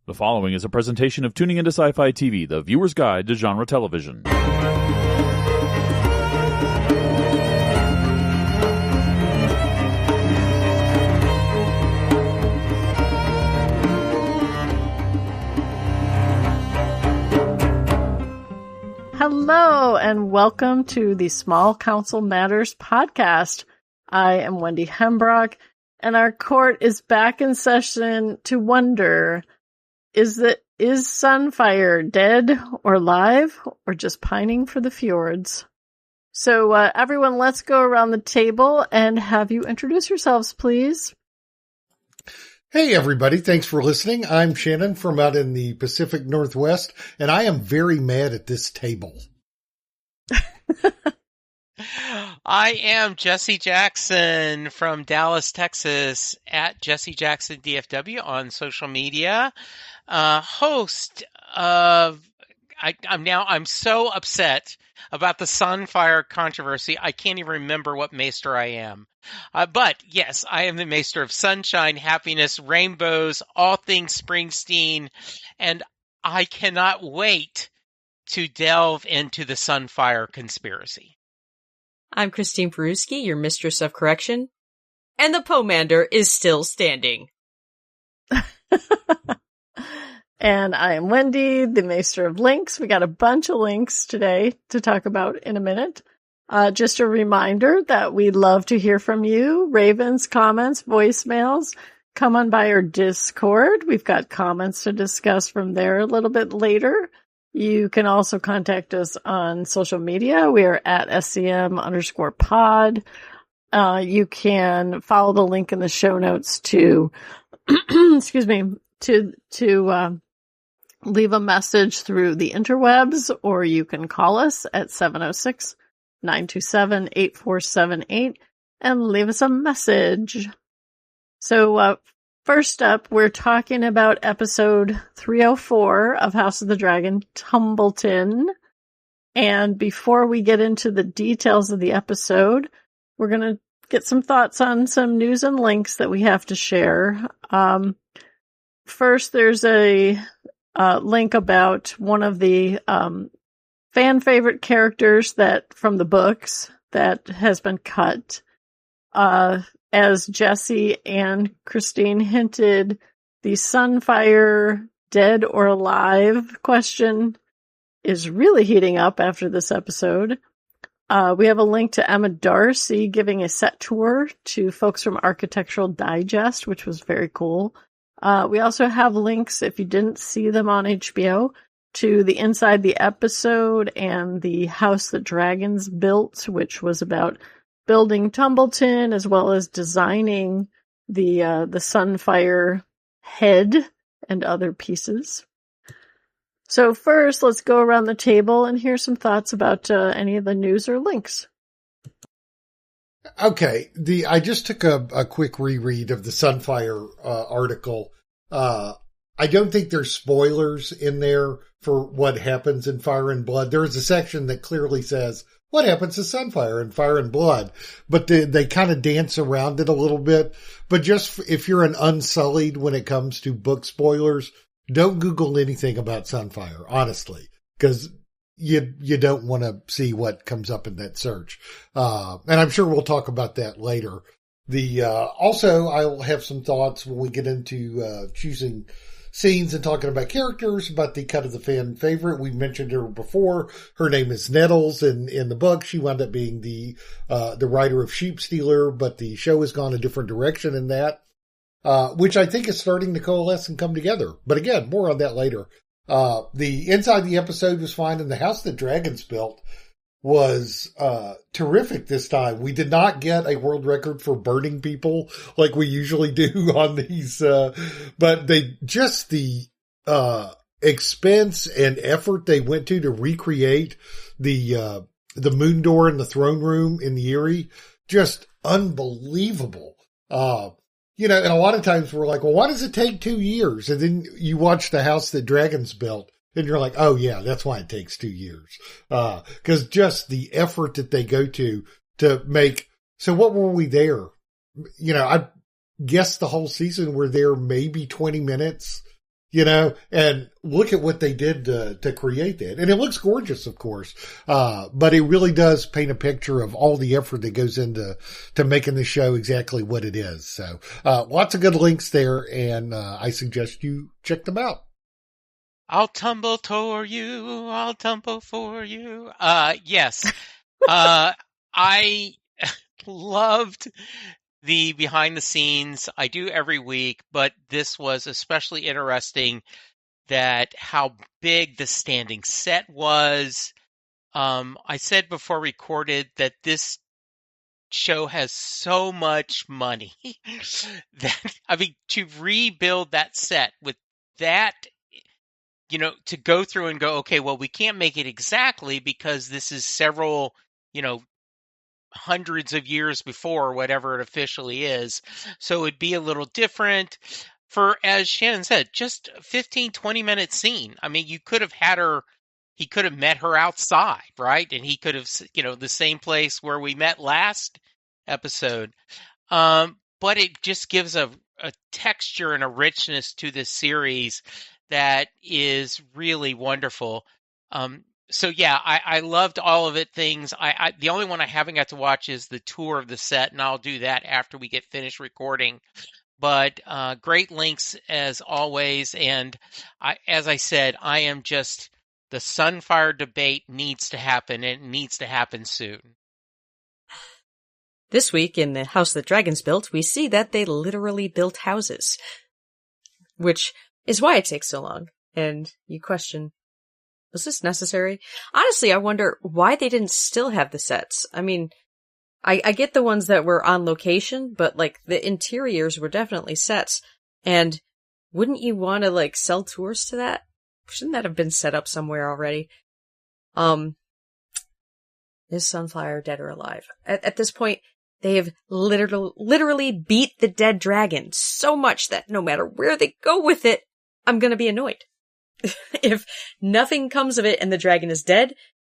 The following is a presentation of Tuning into Sci-Fi TV, the viewer's guide to genre television. Hello, and welcome to the Small Council Matters podcast. I am Wendy Hembrock, and our court is back in session to wonder, is Sunfire dead or alive, or just pining for the fjords? So, everyone, let's go around the table and have you introduce yourselves, please. Hey, everybody. Thanks for listening. I'm Shannon from out in the Pacific Northwest, and I am very mad at this table. I am Jesse Jackson from Dallas, Texas, at Jesse Jackson DFW on social media. Host of, I'm so upset about the Sunfire controversy. I can't even remember what maester I am. But yes, I am the maester of sunshine, happiness, rainbows, all things Springsteen, and I cannot wait to delve into the Sunfire conspiracy. I'm Christine Peruski, your mistress of correction, and the Pomander is still standing. And I am Wendy, the maester of links. We got a bunch of links today to talk about in a minute. Just a reminder that we love to hear from you. Ravens, comments, voicemails. Come on by our Discord. We've got comments to discuss from there a little bit later. You can also contact us on social media. We are at SCM_pod. You can follow the link in the show notes to, excuse me, to leave a message through the interwebs, or you can call us at 706-927-8478 and leave us a message. So, first up, we're talking about episode 304 of House of the Dragon, Tumbleton. And before we get into the details of the episode, we're going to get some thoughts on some news and links that we have to share. First, there's a link about one of the fan favorite characters that from the books that has been cut. As Jesse and Christine hinted, the Sunfire dead or alive question is really heating up after this episode. We have a link to Emma Darcy giving a set tour to folks from Architectural Digest, which was very cool. We also have links, if you didn't see them on HBO, to the Inside the Episode and the House the Dragons Built, which was about building Tumbleton as well as designing the Sunfire head and other pieces. So first, let's go around the table and hear some thoughts about any of the news or links. Okay. I just took a quick reread of the Sunfire article. I don't think there's spoilers in there for what happens in Fire and Blood. There is a section that clearly says what happens to Sunfire in Fire and Blood, but they kind of dance around it a little bit. But just if you're an unsullied when it comes to book spoilers, don't Google anything about Sunfire, honestly, because you don't want to see what comes up in that search. And I'm sure we'll talk about that later. Also, I'll have some thoughts when we get into choosing scenes and talking about characters, about the cut of the fan favorite. We mentioned her before. Her name is Nettles. In the book, she wound up being the writer of Sheep Stealer, but the show has gone a different direction in that, which I think is starting to coalesce and come together. But again, more on that later. The Inside the Episode was fine, and the House that Dragons Built was terrific this time. We did not get a world record for burning people like we usually do on these, but the expense and effort they went to recreate the moon door in the throne room in the Eyrie, just unbelievable. And a lot of times we're like, well, why does it take 2 years? And then you watch The House that Dragons Built, and you're like, oh yeah, that's why it takes 2 years. 'Cause just the effort that they go to make. So what were we there? I guess the whole season we're there maybe 20 minutes, and look at what they did to create that. And it looks gorgeous, of course. But it really does paint a picture of all the effort that goes into making the show exactly what it is. So, lots of good links there, and I suggest you check them out. I'll tumble toward you. I'll tumble for you. Yes. I loved the behind the scenes. I do every week, but this was especially interesting that how big the standing set was. I said before recorded that this show has so much money that, to rebuild that set with that, to go through and go, okay, well, we can't make it exactly because this is several, hundreds of years before whatever it officially is. So it'd be a little different for, as Shannon said, just a 15, 20-minute scene. You could have had her, he could have met her outside, right? And he could have, the same place where we met last episode. But it just gives a texture and a richness to this series that is really wonderful. So yeah, I loved all of it. The only one I haven't got to watch is the tour of the set, and I'll do that after we get finished recording. But great links as always, and as I said, I am just, the Sunfire debate needs to happen, and it needs to happen soon. This week in The House That Dragons Built, we see that they literally built houses, which is why it takes so long. And you question, was this necessary? Honestly, I wonder why they didn't still have the sets. I get the ones that were on location, but the interiors were definitely sets. And wouldn't you want to sell tours to that? Shouldn't that have been set up somewhere already? Is Sunfire dead or alive? At this point, they have literally beat the dead dragon so much that no matter where they go with it, I'm gonna be annoyed. If nothing comes of it and the dragon is dead,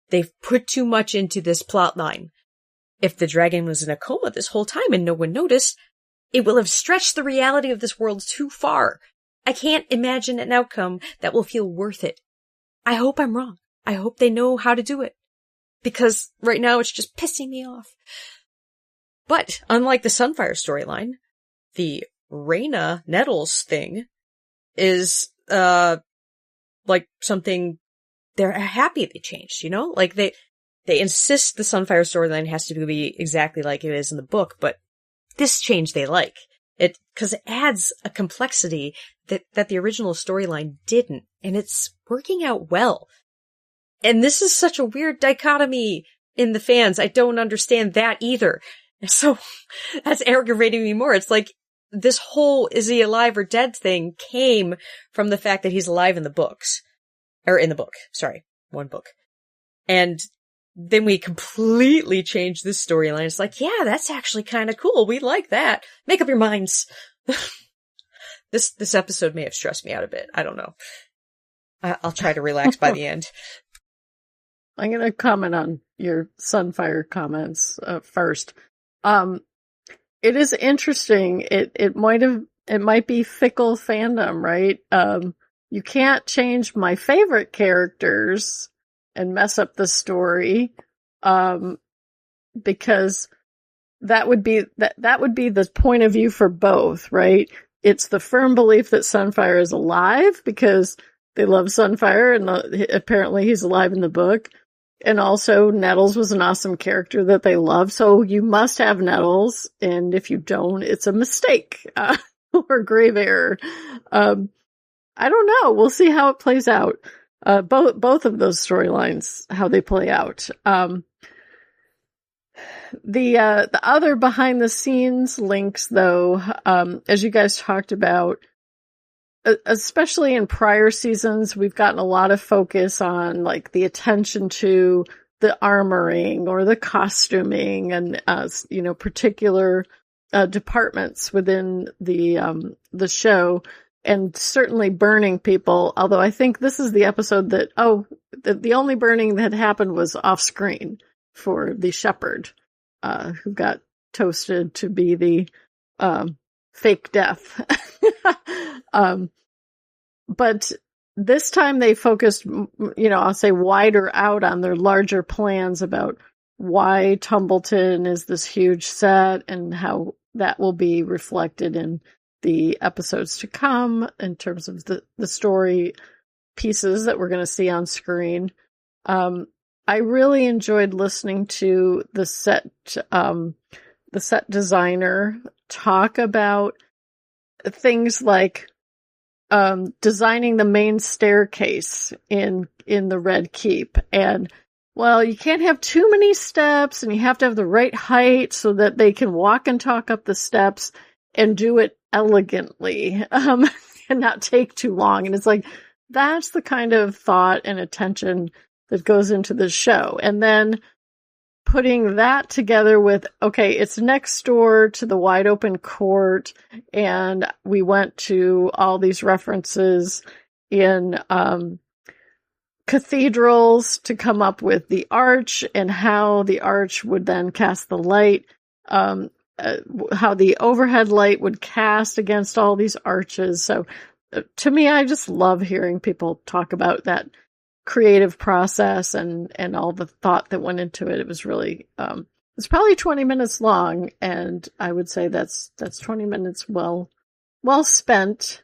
they've put too much into this plot line. If the dragon was in a coma this whole time and no one noticed, it will have stretched the reality of this world too far. I can't imagine an outcome that will feel worth it. I hope I'm wrong. I hope they know how to do it. Because right now it's just pissing me off. But unlike the Sunfire storyline, the Reyna Nettles thing is something they're happy they changed, they insist the Sunfire storyline has to be exactly like it is in the book, but this change they like. It, because it adds a complexity that the original storyline didn't, and it's working out well. And this is such a weird dichotomy in the fans. I don't understand that either. So that's aggravating me more. It's like this whole is he alive or dead thing came from the fact that he's alive in the books. Or in the book. Sorry. One book. And then we completely changed this storyline. It's like, yeah, that's actually kind of cool. We like that. Make up your minds. This episode may have stressed me out a bit. I don't know. I'll try to relax by the end. I'm going to comment on your Sunfire comments first. It is interesting. It might be fickle fandom, right? You can't change my favorite characters and mess up the story, because that would be the point of view for both, right? It's the firm belief that Sunfire is alive because they love Sunfire, and apparently he's alive in the book. And also, Nettles was an awesome character that they love, so you must have Nettles, and if you don't, it's a mistake, or grave error. I don't know. We'll see how it plays out. Both of those storylines, how they play out. The other behind the scenes links, though, as you guys talked about, especially in prior seasons, we've gotten a lot of focus on the attention to the armoring or the costuming and, particular, departments within the show, and certainly burning people. Although I think this is the episode that, the only burning that happened was off screen for the shepherd, who got toasted to be the, fake death. but this time they focused, I'll say wider out on their larger plans about why Tumbleton is this huge set and how that will be reflected in the episodes to come in terms of the story pieces that we're going to see on screen. I really enjoyed listening to the set designer talk about things like designing the main staircase in the Red Keep. And, well, you can't have too many steps, and you have to have the right height so that they can walk and talk up the steps and do it elegantly, and not take too long. And it's like, that's the kind of thought and attention that goes into the show. And then putting that together with, okay, it's next door to the wide open court, and we went to all these references in cathedrals to come up with the arch and how the arch would then cast the light, how the overhead light would cast against all these arches. So to me, I just love hearing people talk about that creative process and all the thought that went into it. It was really, it's probably 20 minutes long, and I would say that's 20 minutes well spent.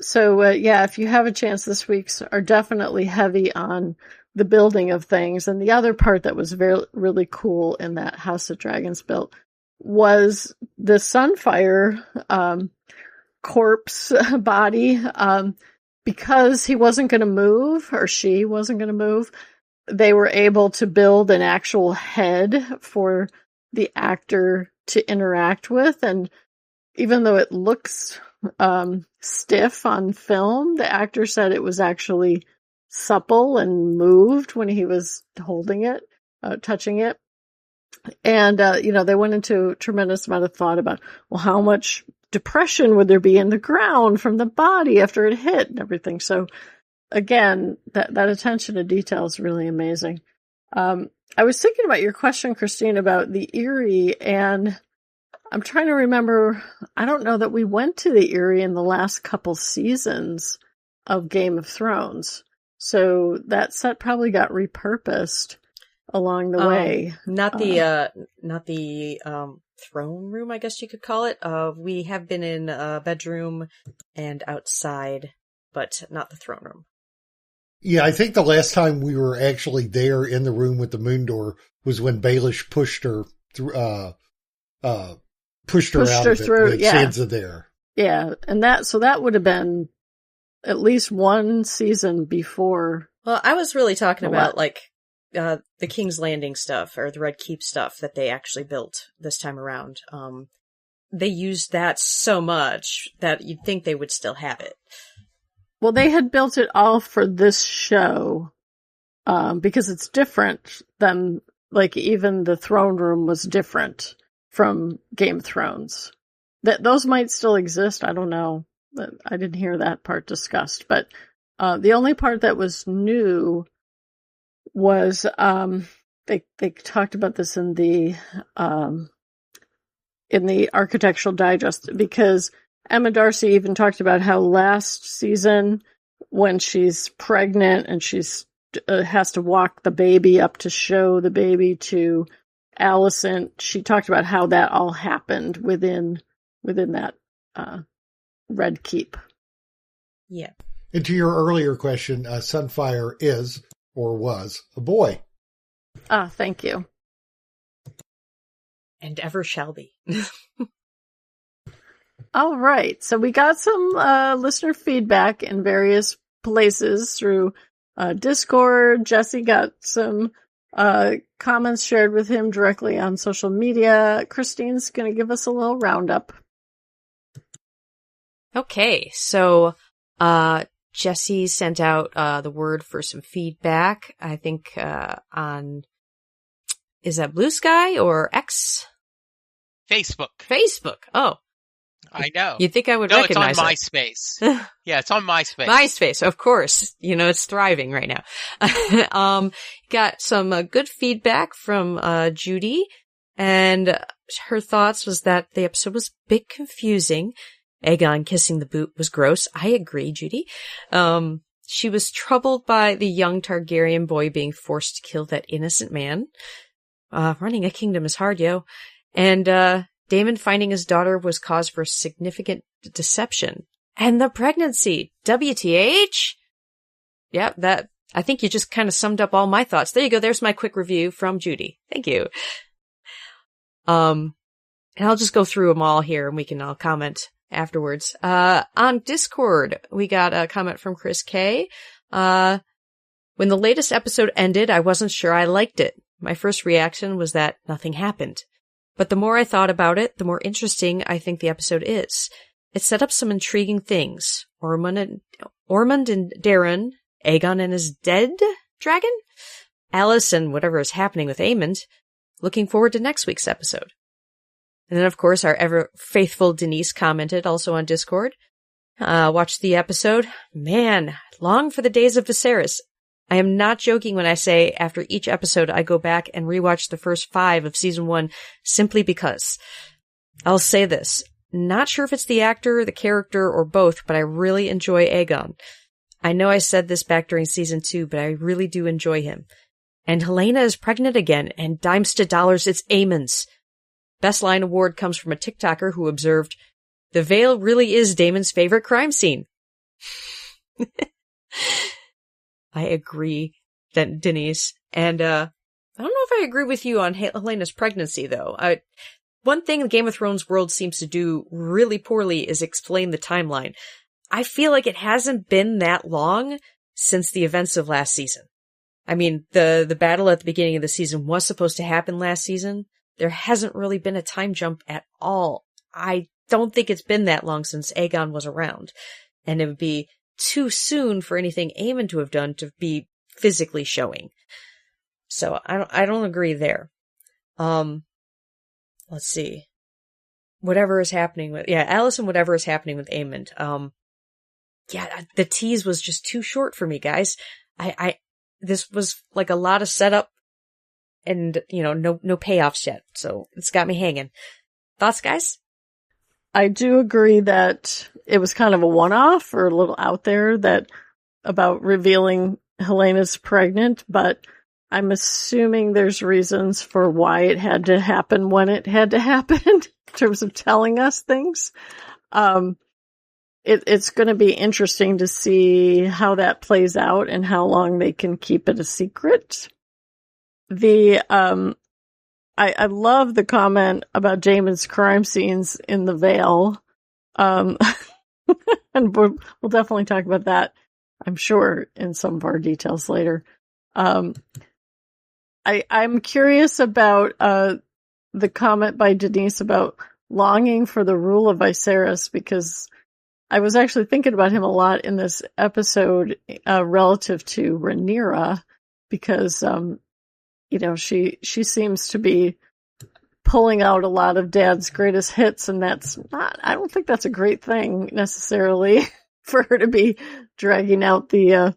So if you have a chance, this week's are definitely heavy on the building of things. And the other part that was really cool in that House of Dragons built was the Sunfire corpse body. Because he wasn't going to move, or she wasn't going to move, they were able to build an actual head for the actor to interact with. And even though it looks stiff on film, the actor said it was actually supple and moved when he was holding it, touching it. And, they went into a tremendous amount of thought about, well, how much depression would there be in the ground from the body after it hit and everything. So again, that attention to detail is really amazing. I was thinking about your question, Christine, about the Eyrie, and I'm trying to remember, I don't know that we went to the Eyrie in the last couple seasons of Game of Thrones. So that set probably got repurposed along the way. Not the throne room, I guess you could call it. We have been in a bedroom and outside, but not the throne room. Yeah, I think the last time we were actually there in the room with the moon door was when Baelish pushed her through, pushed her out of it with Sansa there. Yeah, and that would have been at least one season before. Well, I was really talking about the King's Landing stuff, or the Red Keep stuff that they actually built this time around. They used that so much that you'd think they would still have it. Well, they had built it all for this show, because it's different than, even the throne room was different from Game of Thrones. Those might still exist, I don't know. I didn't hear that part discussed, but the only part that was new was they talked about this in the Architectural Digest, because Emma Darcy even talked about how last season, when she's pregnant and she's has to walk the baby up to show the baby to Alicent, she talked about how that all happened within that Red Keep. Yeah. And to your earlier question, Sunfire is or was a boy. Thank you. And ever shall be. All right. So we got some listener feedback in various places through Discord. Jesse got some comments shared with him directly on social media. Christine's going to give us a little roundup. Okay. So Jesse sent out the word for some feedback, I think, on, is that Blue Sky or X? Facebook. Oh. I know. You'd think I would recognize it. No, it's on MySpace. Yeah, it's on MySpace. MySpace, of course. It's thriving right now. Got some good feedback from Judy, and her thoughts was that the episode was a bit confusing Aegon kissing the boot was gross. I agree, Judy. She was troubled by the young Targaryen boy being forced to kill that innocent man. Running a kingdom is hard, yo. And Daemon finding his daughter was cause for significant deception. And the pregnancy. WTH? Yeah, I think you just kind of summed up all my thoughts. There you go. There's my quick review from Judy. Thank you. And I'll just go through them all here and we can all comment afterwards. On Discord, we got a comment from Chris K. When the latest episode ended, I wasn't sure I liked it. My first reaction was that nothing happened. But the more I thought about it, the more interesting I think the episode is. It set up some intriguing things. Ormond and Darren, Aegon and his dead dragon, Alice and whatever is happening with Aemond. Looking forward to next week's episode. And then, of course, our ever faithful Denise commented also on Discord. Watched the episode. Man, long for the days of Viserys. I am not joking when I say after each episode I go back and rewatch the first 5 of season 1 simply because. I'll say this. Not sure if it's the actor, the character, or both, but I really enjoy Aegon. I know I said this back during season 2, but I really do enjoy him. And Helaena is pregnant again, and dimes to dollars, it's Aemon's. Best line award comes from a TikToker who observed, "The Vale really is Daemon's favorite crime scene." I agree, Denise. And I don't know if I agree with you on Helena's pregnancy, though. One thing the Game of Thrones world seems to do really poorly is explain the timeline. I feel like it hasn't been that long since the events of last season. I mean, the battle at the beginning of the season was supposed to happen last season. There hasn't really been a time jump at all. I don't think it's been that long since Aegon was around. And it would be too soon for anything Aemon to have done to be physically showing. So I don't agree there. Let's see. Whatever is happening with, Alice and whatever is happening with Aemond. The tease was just too short for me, guys. This was like a lot of setup and, no payoffs yet. So it's got me hanging. Thoughts, guys? I do agree that it was kind of a one-off or a little out there about revealing Helena's pregnant, but I'm assuming there's reasons for why it had to happen when it had to happen in terms of telling us things. It's going to be interesting to see how that plays out and how long they can keep it a secret. I love the comment about Daemon's crime scenes in the Vale. And we'll definitely talk about that, I'm sure, in some of our details later. I'm curious about the comment by Denise about longing for the rule of Viserys, because I was actually thinking about him a lot in this episode relative to Rhaenyra, because she seems to be pulling out a lot of Dad's greatest hits, and I don't think that's a great thing necessarily for her to be dragging out the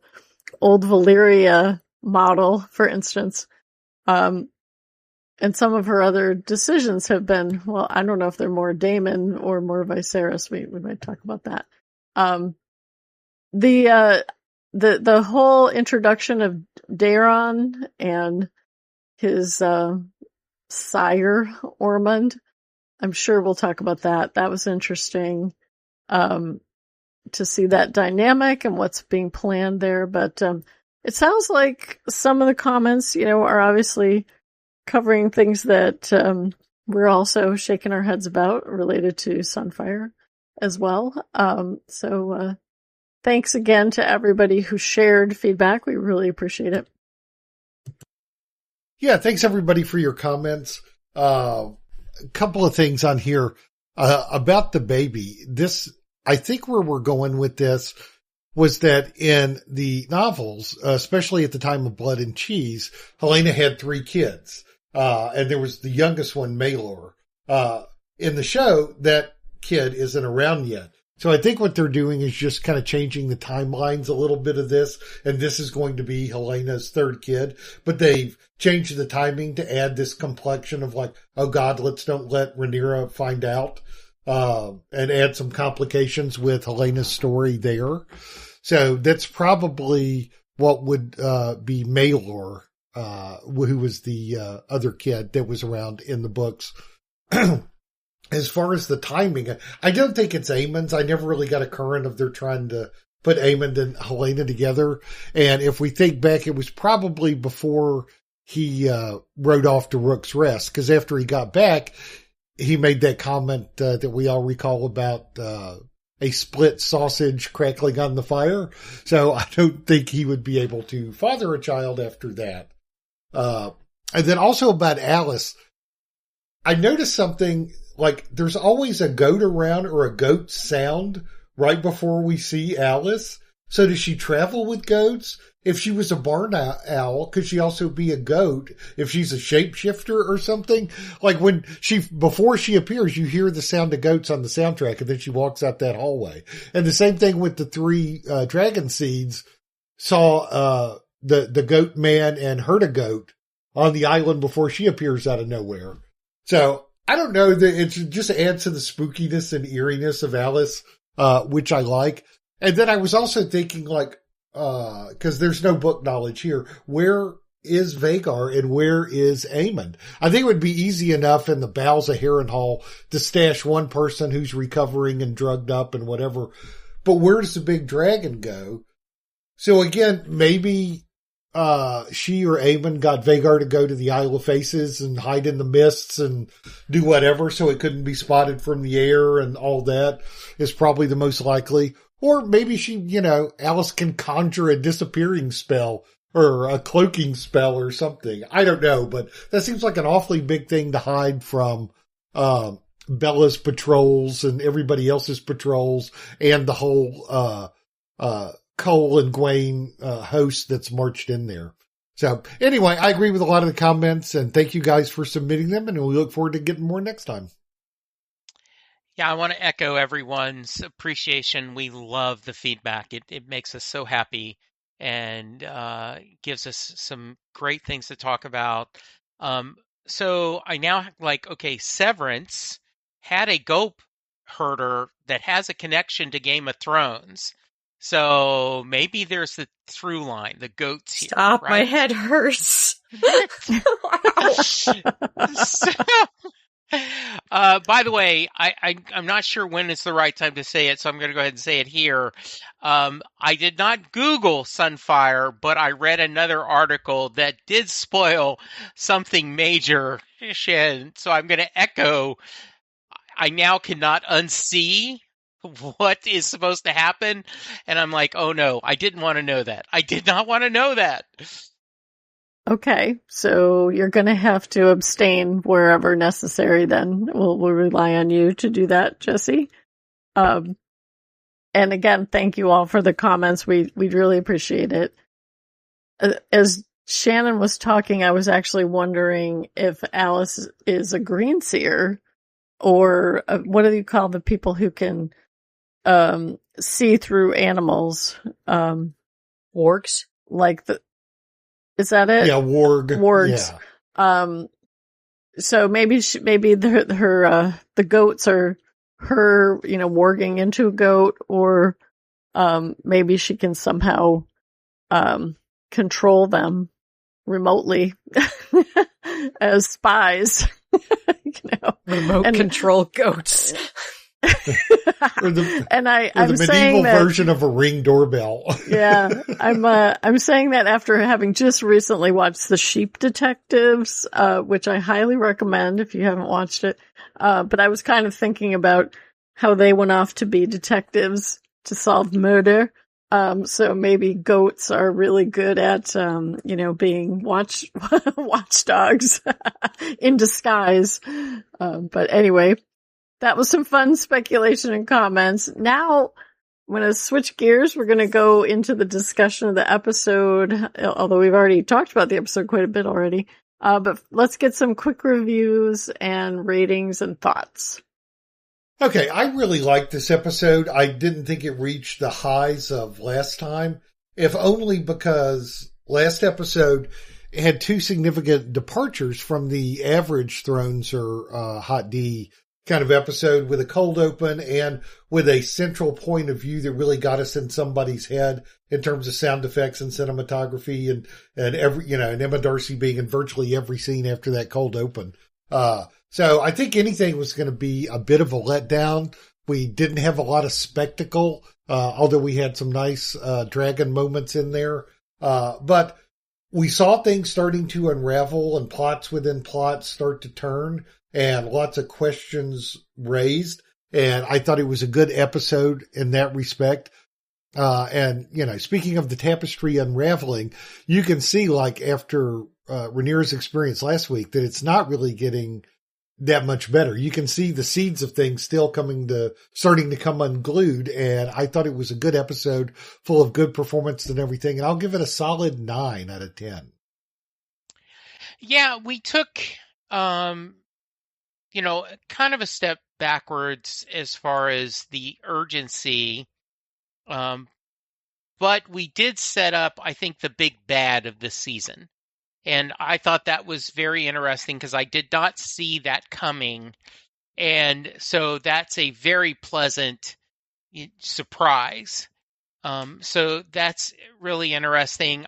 old Valyria model, for instance. And some of her other decisions have been, well, I don't know if they're more Daemon or more Viserys. We might talk about that. The whole introduction of Daeron and his sire Ormond, I'm sure we'll talk about that. That was interesting to see that dynamic and what's being planned there. But it sounds like some of the comments, are obviously covering things that we're also shaking our heads about related to Sunfire as well. So thanks again to everybody who shared feedback. We really appreciate it. Yeah, thanks everybody for your comments. A couple of things on here about the baby. I think where we're going with this was that in the novels, especially at the time of Blood and Cheese, Helaena had 3 kids. And there was the youngest one, Maelor. In the show, that kid isn't around yet. So I think what they're doing is just kind of changing the timelines a little bit of this. And this is going to be Helena's 3rd kid. But they've changed the timing to add this complexion of like, oh God, don't let Rhaenyra find out. and add some complications with Helena's story there. So that's probably what would be Malor, who was the other kid that was around in the books. As far as the timing, I don't think it's Aemond's. I never really got a current of they're trying to put Aemond and Helena together. And if we think back, it was probably before he rode off to Rook's Rest, because after he got back, he made that comment that we all recall about a split sausage crackling on the fire. So I don't think he would be able to father a child after that. And then also about Alice, I noticed something, like there's always a goat around or a goat sound right before we see Alice. So does she travel with goats? If she was a barn owl, could she also be a goat if she's a shapeshifter or something? Like before she appears, you hear the sound of goats on the soundtrack, and then she walks out that hallway. And the same thing with the 3 dragon seeds, saw the goat man and herd a goat on the island before she appears out of nowhere. So I don't know, that it just adds to the spookiness and eeriness of Alice, which I like. And then I was also thinking, like, cause there's no book knowledge here, where is Vhagar and where is Aemond? I think it would be easy enough in the bowels of Harrenhal to stash one person who's recovering and drugged up and whatever. But where does the big dragon go? So again, maybe she or Aemond got Vhagar to go to the Isle of Faces and hide in the mists and do whatever so it couldn't be spotted from the air, and all that is probably the most likely. Or maybe she, Alice can conjure a disappearing spell or a cloaking spell or something. I don't know, but that seems like an awfully big thing to hide from Bella's patrols and everybody else's patrols and the whole Cole and Gwaine host that's marched in there. So anyway, I agree with a lot of the comments, and thank you guys for submitting them, and we look forward to getting more next time. Yeah, I want to echo everyone's appreciation. We love the feedback. It makes us so happy and gives us some great things to talk about. So I now Severance had a goat herder that has a connection to Game of Thrones. So maybe there's the through line, the goats here. Stop, right? My head hurts. By the way, I'm not sure when is the right time to say it, so I'm going to go ahead and say it here. I did not Google Sunfire, but I read another article that did spoil something major, Shen. So I'm going to echo, I now cannot unsee what is supposed to happen. And I'm like, oh no, I didn't want to know that. I did not want to know that. Okay, so you're going to have to abstain wherever necessary then. We'll rely on you to do that, Jesse. And again, thank you all for the comments. We'd really appreciate it. As Shannon was talking, I was actually wondering if Alice is a green seer, or what do you call the people who can see through animals? Wargs? Is that it? Yeah, wargs. Yeah. So maybe the goats are her, warging into a goat, or maybe she can somehow control them remotely as spies. Remote control goats. I'm the medieval version of a Ring doorbell. Yeah, I'm saying that after having just recently watched The Sheep Detectives, which I highly recommend if you haven't watched it. But I was kind of thinking about how they went off to be detectives to solve murder. So maybe goats are really good at, being watchdogs in disguise. But anyway, that was some fun speculation and comments. Now, I'm going to switch gears. We're going to go into the discussion of the episode, although we've already talked about the episode quite a bit already. But let's get some quick reviews and ratings and thoughts. Okay, I really liked this episode. I didn't think it reached the highs of last time, if only because last episode had 2 significant departures from the average Thrones or Hot D kind of episode with a cold open and with a central point of view that really got us in somebody's head in terms of sound effects and cinematography and every, and Emma Darcy being in virtually every scene after that cold open. So I think anything was going to be a bit of a letdown. We didn't have a lot of spectacle, although we had some nice, dragon moments in there. But we saw things starting to unravel and plots within plots start to turn and lots of questions raised. And I thought it was a good episode in that respect. And speaking of the tapestry unraveling, you can see like after, Rhaenyra's experience last week that it's not really getting that much better. You can see the seeds of things still starting to come unglued. And I thought it was a good episode full of good performance and everything. And I'll give it a solid 9 out of 10. Yeah, we took, kind of a step backwards as far as the urgency. But we did set up, I think, the big bad of this season. And I thought that was very interesting because I did not see that coming. And so that's a very pleasant surprise. So that's really interesting.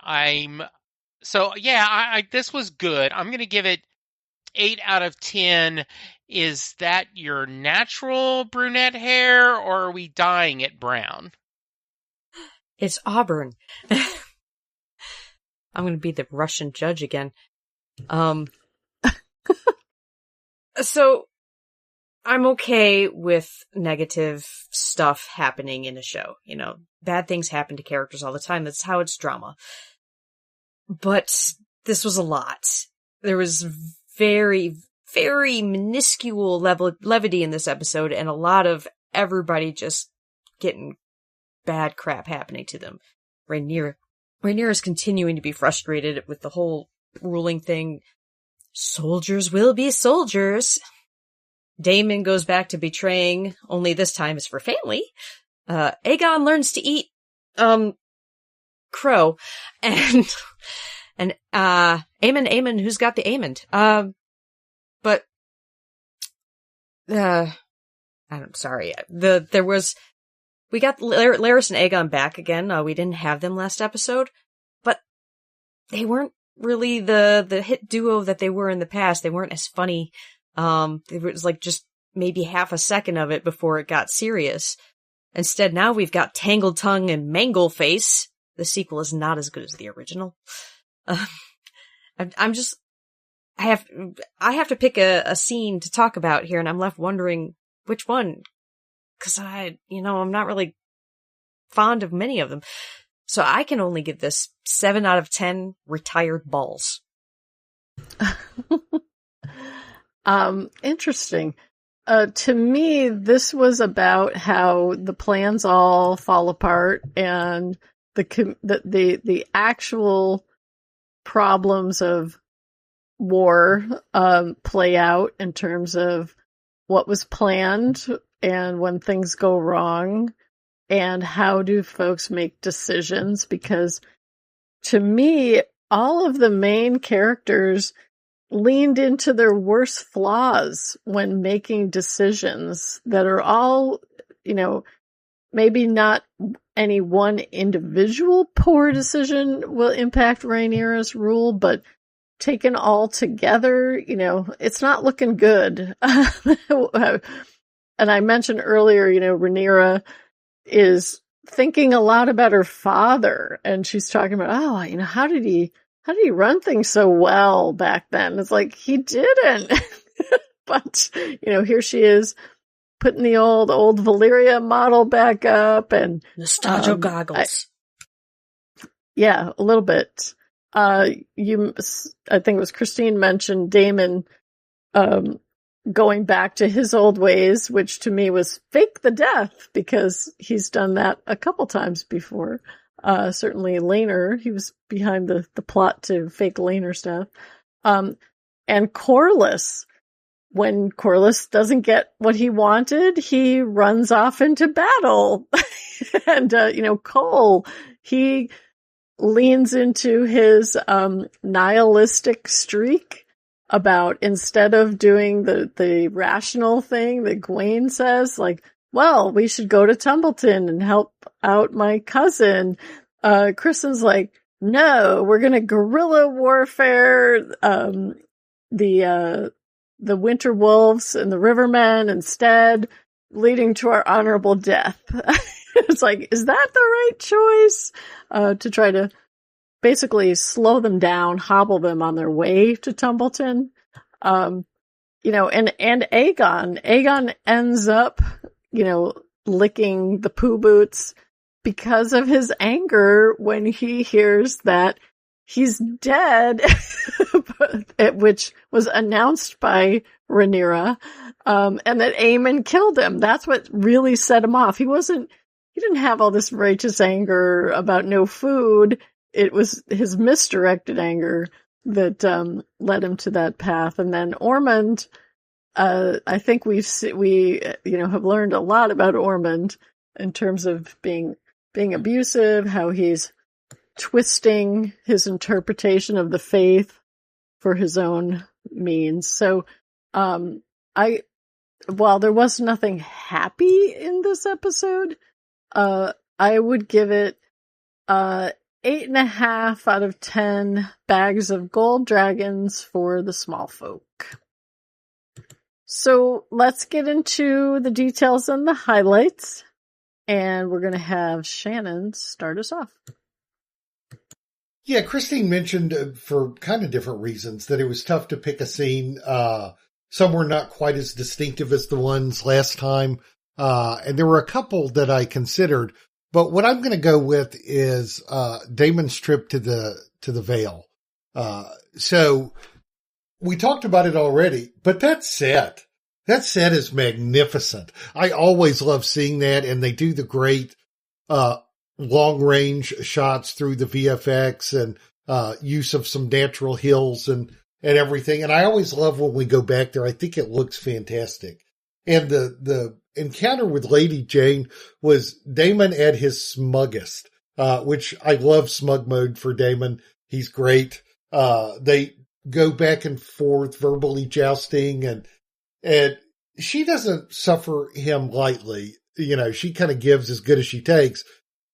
This was good. I'm going to give it 8 out of 10. Is that your natural brunette hair or are we dyeing it brown? It's auburn. I'm going to be the Russian judge again. So I'm okay with negative stuff happening in a show. Bad things happen to characters all the time. That's how it's drama. But this was a lot. There was very, very minuscule levity in this episode and a lot of everybody just getting bad crap happening to them. Rhaenyra is continuing to be frustrated with the whole ruling thing. Soldiers will be soldiers. Daemon goes back to betraying, only this time is for family. Aegon learns to eat, crow. And Aemon, who's got the Aemond? I'm sorry. We got Larys and Aegon back again. We didn't have them last episode, but they weren't really the hit duo that they were in the past. They weren't as funny. It was like just maybe half a second of it before it got serious. Instead, now we've got Tangled Tongue and Mangle Face. The sequel is not as good as the original. I have to pick a scene to talk about here, and I'm left wondering which one. Because I'm not really fond of many of them. So I can only give this 7 out of 10 retired balls. Interesting. To me, this was about how the plans all fall apart and the actual problems of war play out in terms of what was planned and when things go wrong, and how do folks make decisions? Because to me, all of the main characters leaned into their worst flaws when making decisions that are all, maybe not any one individual poor decision will impact Rhaenyra's rule, but taken all together, it's not looking good. And I mentioned earlier, Rhaenyra is thinking a lot about her father, and she's talking about, how did he run things so well back then? It's like, he didn't. But, here she is putting the old Valyria model back up and nostalgia goggles. A little bit. I think it was Christine mentioned Daemon, going back to his old ways, which to me was fake the death, because he's done that a couple times before. Certainly Laenor, he was behind the plot to fake Laenor stuff. And Corlys, when Corlys doesn't get what he wanted, he runs off into battle. And, Cole, he leans into his, nihilistic streak about instead of doing the rational thing that Gawain says, like, well, we should go to Tumbleton and help out my cousin. Kristen's like, no, we're going to guerrilla warfare, the winter wolves and the rivermen instead, leading to our honorable death. It's like, is that the right choice? To try to basically slow them down, hobble them on their way to Tumbleton. And Aegon ends up, licking the poo boots because of his anger when he hears that he's dead, which was announced by Rhaenyra, and that Aemon killed him. That's what really set him off. He didn't have all this righteous anger about no food. It was his misdirected anger that led him to that path. And then Ormond, I think we have learned a lot about Ormond in terms of being abusive, how he's twisting his interpretation of the faith for his own means. So, while there was nothing happy in this episode, I would give it 8.5 out of 10 bags of gold dragons for the small folk. So let's get into the details and the highlights, and we're going to have Shannon start us off. Yeah, Christine mentioned for kind of different reasons that it was tough to pick a scene. Some were not quite as distinctive as the ones last time. And there were a couple that I considered, but what I'm going to go with is, Daemon's trip to the Vale. So we talked about it already, but that set is magnificent. I always love seeing that. And they do the great, long range shots through the VFX and, use of some natural hills and everything. And I always love when we go back there. I think it looks fantastic. And the encounter with Lady Jane was Daemon at his smuggest, which I love smug mode for Daemon. He's great. They go back and forth verbally jousting and she doesn't suffer him lightly. She kind of gives as good as she takes,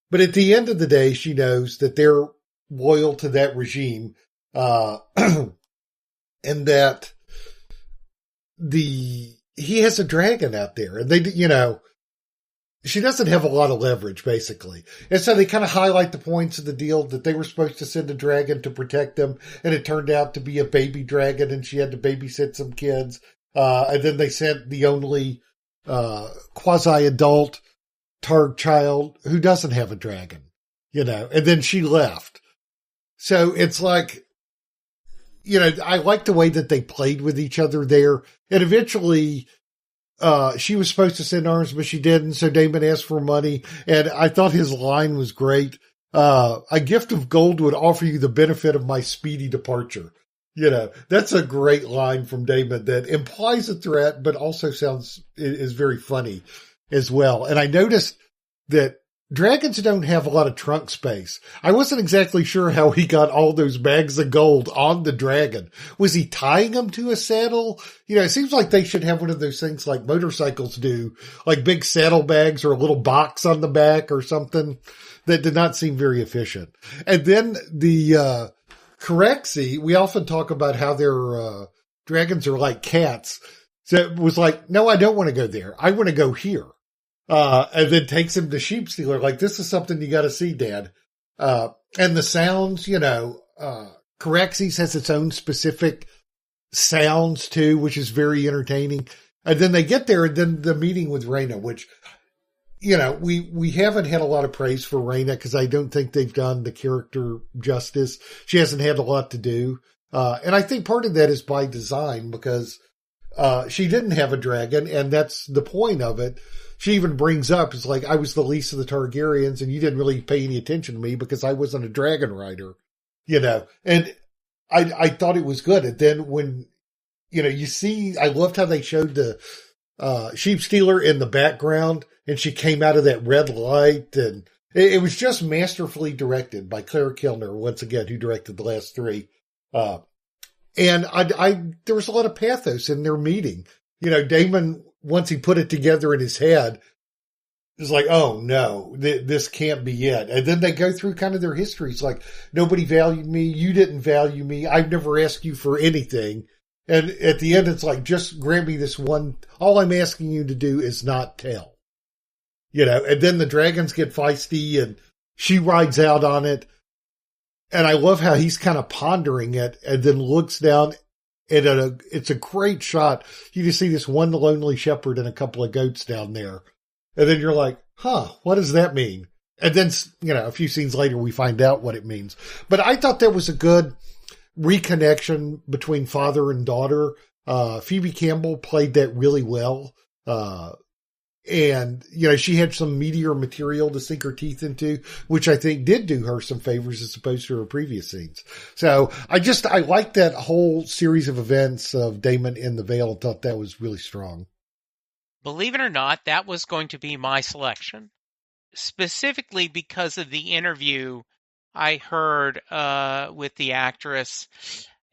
but at the end of the day, she knows that they're loyal to that regime, and that he has a dragon out there and she doesn't have a lot of leverage basically. And so they kind of highlight the points of the deal that they were supposed to send a dragon to protect them. And it turned out to be a baby dragon and she had to babysit some kids. And then they sent the only, quasi-adult Targ child who doesn't have a dragon, and then she left. So it's like, I like the way that they played with each other there. And eventually, she was supposed to send arms, but she didn't. So Daemon asked for money. And I thought his line was great. A gift of gold would offer you the benefit of my speedy departure. That's a great line from Daemon that implies a threat, but also is very funny as well. And I noticed that dragons don't have a lot of trunk space. I wasn't exactly sure how he got all those bags of gold on the dragon. Was he tying them to a saddle? It seems like they should have one of those things like motorcycles do, like big saddlebags or a little box on the back or something. That did not seem very efficient. And then the Corexi, we often talk about how their dragons are like cats. So it was like, no, I don't want to go there. I want to go here. And then takes him to Sheep Stealer. Like, this is something you got to see, Dad. And the sounds, Caraxes has its own specific sounds too, which is very entertaining. And then they get there and then the meeting with Rhaena, which, we haven't had a lot of praise for Rhaena because I don't think they've done the character justice. She hasn't had a lot to do. And I think part of that is by design because, she didn't have a dragon and that's the point of it. She even brings up, it's like, I was the least of the Targaryens and you didn't really pay any attention to me because I wasn't a dragon rider, and I thought it was good. And then when, you see, I loved how they showed the, Sheep Stealer in the background and she came out of that red light and it was just masterfully directed by Claire Kilner, once again, who directed the last three. And there was a lot of pathos in their meeting. Damon, once he put it together in his head, was like, oh no, this can't be it. And then they go through kind of their histories, like, nobody valued me, you didn't value me, I've never asked you for anything. And at the end, it's like, just grant me this one, all I'm asking you to do is not tell. And then the dragons get feisty and she rides out on it. And I love how he's kind of pondering it and then looks down and it's a great shot. You just see this one lonely shepherd and a couple of goats down there. And then you're like, what does that mean? And then, a few scenes later, we find out what it means. But I thought that was a good reconnection between father and daughter. Phoebe Campbell played that really well. And, she had some meatier material to sink her teeth into, which I think did do her some favors as opposed to her previous scenes. So I liked that whole series of events of Damon in the Vale. I thought that was really strong. Believe it or not, that was going to be my selection, specifically because of the interview I heard with the actress,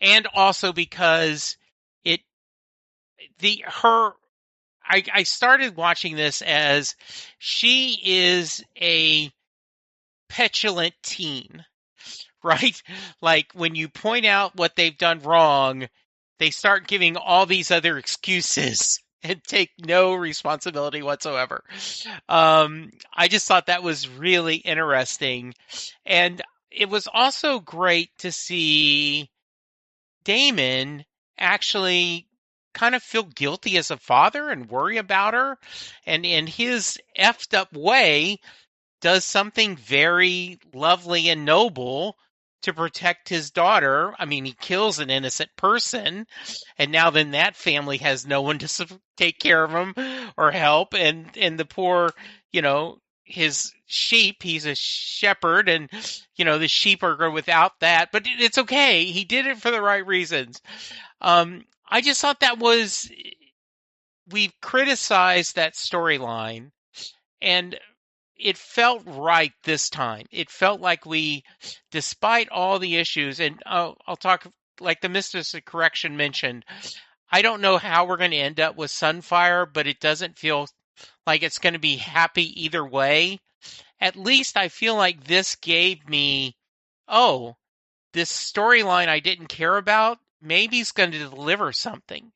and also because I started watching this as she is a petulant teen, right? Like when you point out what they've done wrong, they start giving all these other excuses and take no responsibility whatsoever. I just thought that was really interesting. And it was also great to see Damon actually kind of feel guilty as a father and worry about her. And in his effed up way, does something very lovely and noble to protect his daughter. I mean, he kills an innocent person, and now then that family has no one to take care of him or help. And the poor, his sheep, he's a shepherd, and, the sheep are good without that. But it's okay. He did it for the right reasons. I just thought we've criticized that storyline, and it felt right this time. It felt like despite all the issues, and I'll talk, like the Mistress of Correction mentioned, I don't know how we're going to end up with Sunfire, but it doesn't feel like it's going to be happy either way. At least I feel like this gave me, this storyline I didn't care about, maybe it's going to deliver something.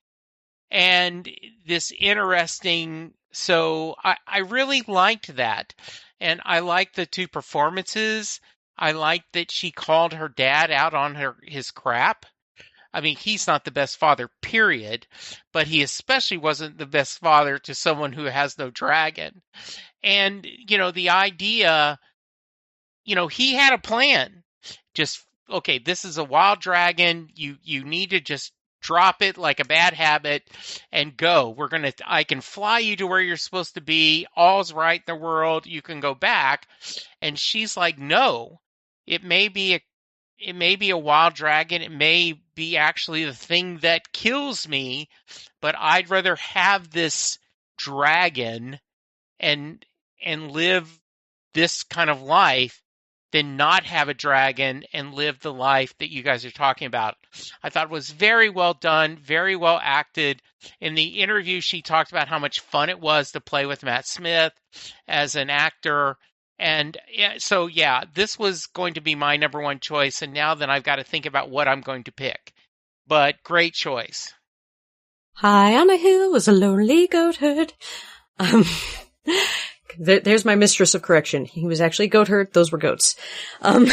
And this interesting, so I really liked that. And I liked the two performances. I liked that she called her dad out on his crap. I mean, he's not the best father, period. But he especially wasn't the best father to someone who has no dragon. And, the idea, he had a plan. Just, okay, this is a wild dragon. You need to just drop it like a bad habit and go. I can fly you to where you're supposed to be. All's right in the world. You can go back. And she's like, no, it may be a wild dragon. It may be actually the thing that kills me, but I'd rather have this dragon and live this kind of life than not have a dragon and live the life that you guys are talking about. I thought it was very well done, very well acted. In the interview, she talked about how much fun it was to play with Matt Smith as an actor. And so, this was going to be my number one choice. And now then I've got to think about what I'm going to pick. But great choice. High on a hill was a lonely goat herd. There's my Mistress of Correction. He was actually a goat herd. Those were goats. I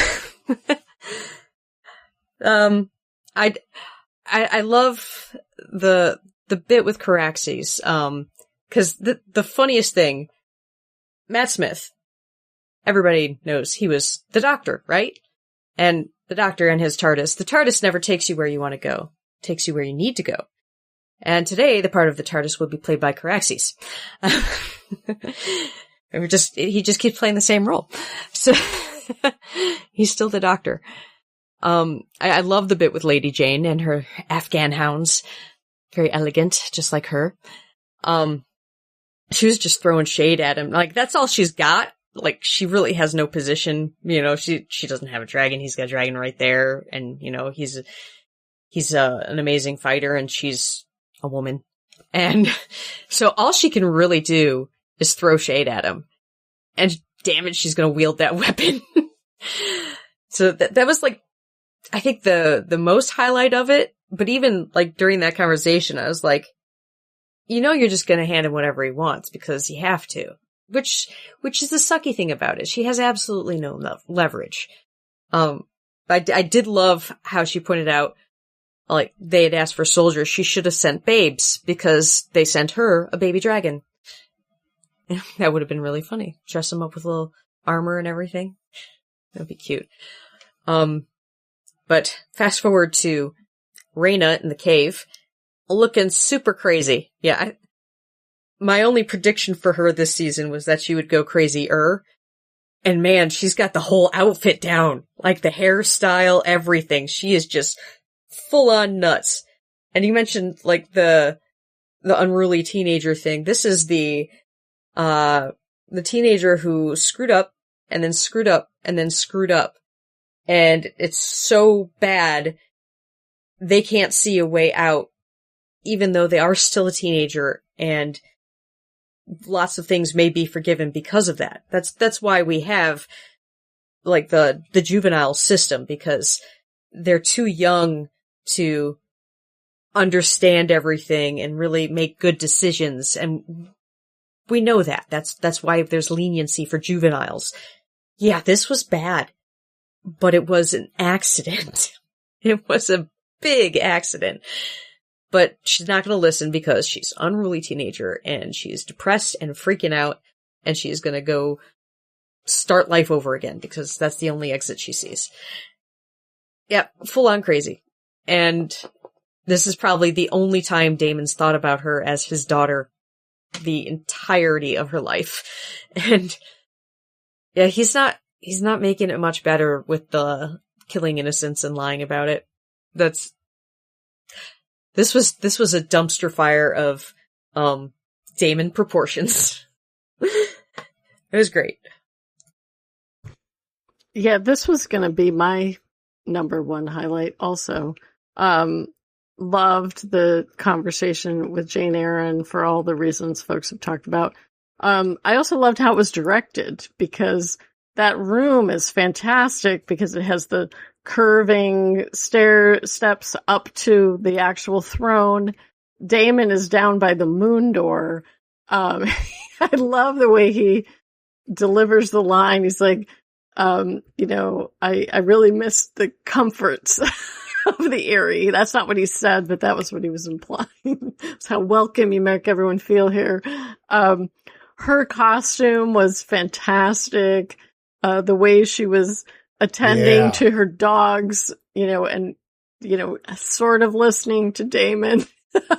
love the bit with Caraxes. 'Cause the funniest thing, Matt Smith, everybody knows he was the Doctor, right? And the Doctor and his TARDIS. The TARDIS never takes you where you want to go. It takes you where you need to go. And today, the part of the TARDIS will be played by Caraxes. He just keeps playing the same role. So, he's still the Doctor. I love the bit with Lady Jane and her Afghan hounds. Very elegant, just like her. She was just throwing shade at him. Like, that's all she's got. Like, she really has no position. She doesn't have a dragon. He's got a dragon right there. And, he's an amazing fighter and she's a woman. And so all she can really do is throw shade at him. And damn it, she's going to wield that weapon. So that was like, I think the most highlight of it. But even like during that conversation, I was like, you're just going to hand him whatever he wants because you have to, which is the sucky thing about it. She has absolutely no leverage. I did love how she pointed out, like, they had asked for soldiers. She should have sent babes because they sent her a baby dragon. That would have been really funny. Dress them up with a little armor and everything. That'd be cute. But fast forward to Reyna in the cave, looking super crazy. Yeah, my only prediction for her this season was that she would go crazy-er. And man, she's got the whole outfit down. Like the hairstyle, everything. She is just full on nuts. And you mentioned like the unruly teenager thing. This is the teenager who screwed up and then screwed up and then screwed up. And it's so bad they can't see a way out, even though they are still a teenager, and lots of things may be forgiven because of that. That's why we have like the juvenile system, because they're too young to understand everything and really make good decisions. And we know that. That's why there's leniency for juveniles. Yeah, this was bad, but it was an accident. It was a big accident. But she's not going to listen because she's an unruly teenager and she's depressed and freaking out, and she's going to go start life over again because that's the only exit she sees. Yep, full on crazy. And this is probably the only time Damon's thought about her as his daughter the entirety of her life. And yeah, he's not making it much better with the killing innocents and lying about it. This was a dumpster fire of Damon proportions. It was great. Yeah, this was going to be my number one highlight also. Loved the conversation with Jane Eyre for all the reasons folks have talked about. I also loved how it was directed, because that room is fantastic because it has the curving steps up to the actual throne. Damon is down by the moon door. I love the way he delivers the line. He's like, I really missed the comforts of the Eyrie. That's not what he said, but that was what he was implying. It's how welcome you make everyone feel here. Her costume was fantastic. The way she was attending to her dogs, and, sort of listening to Damon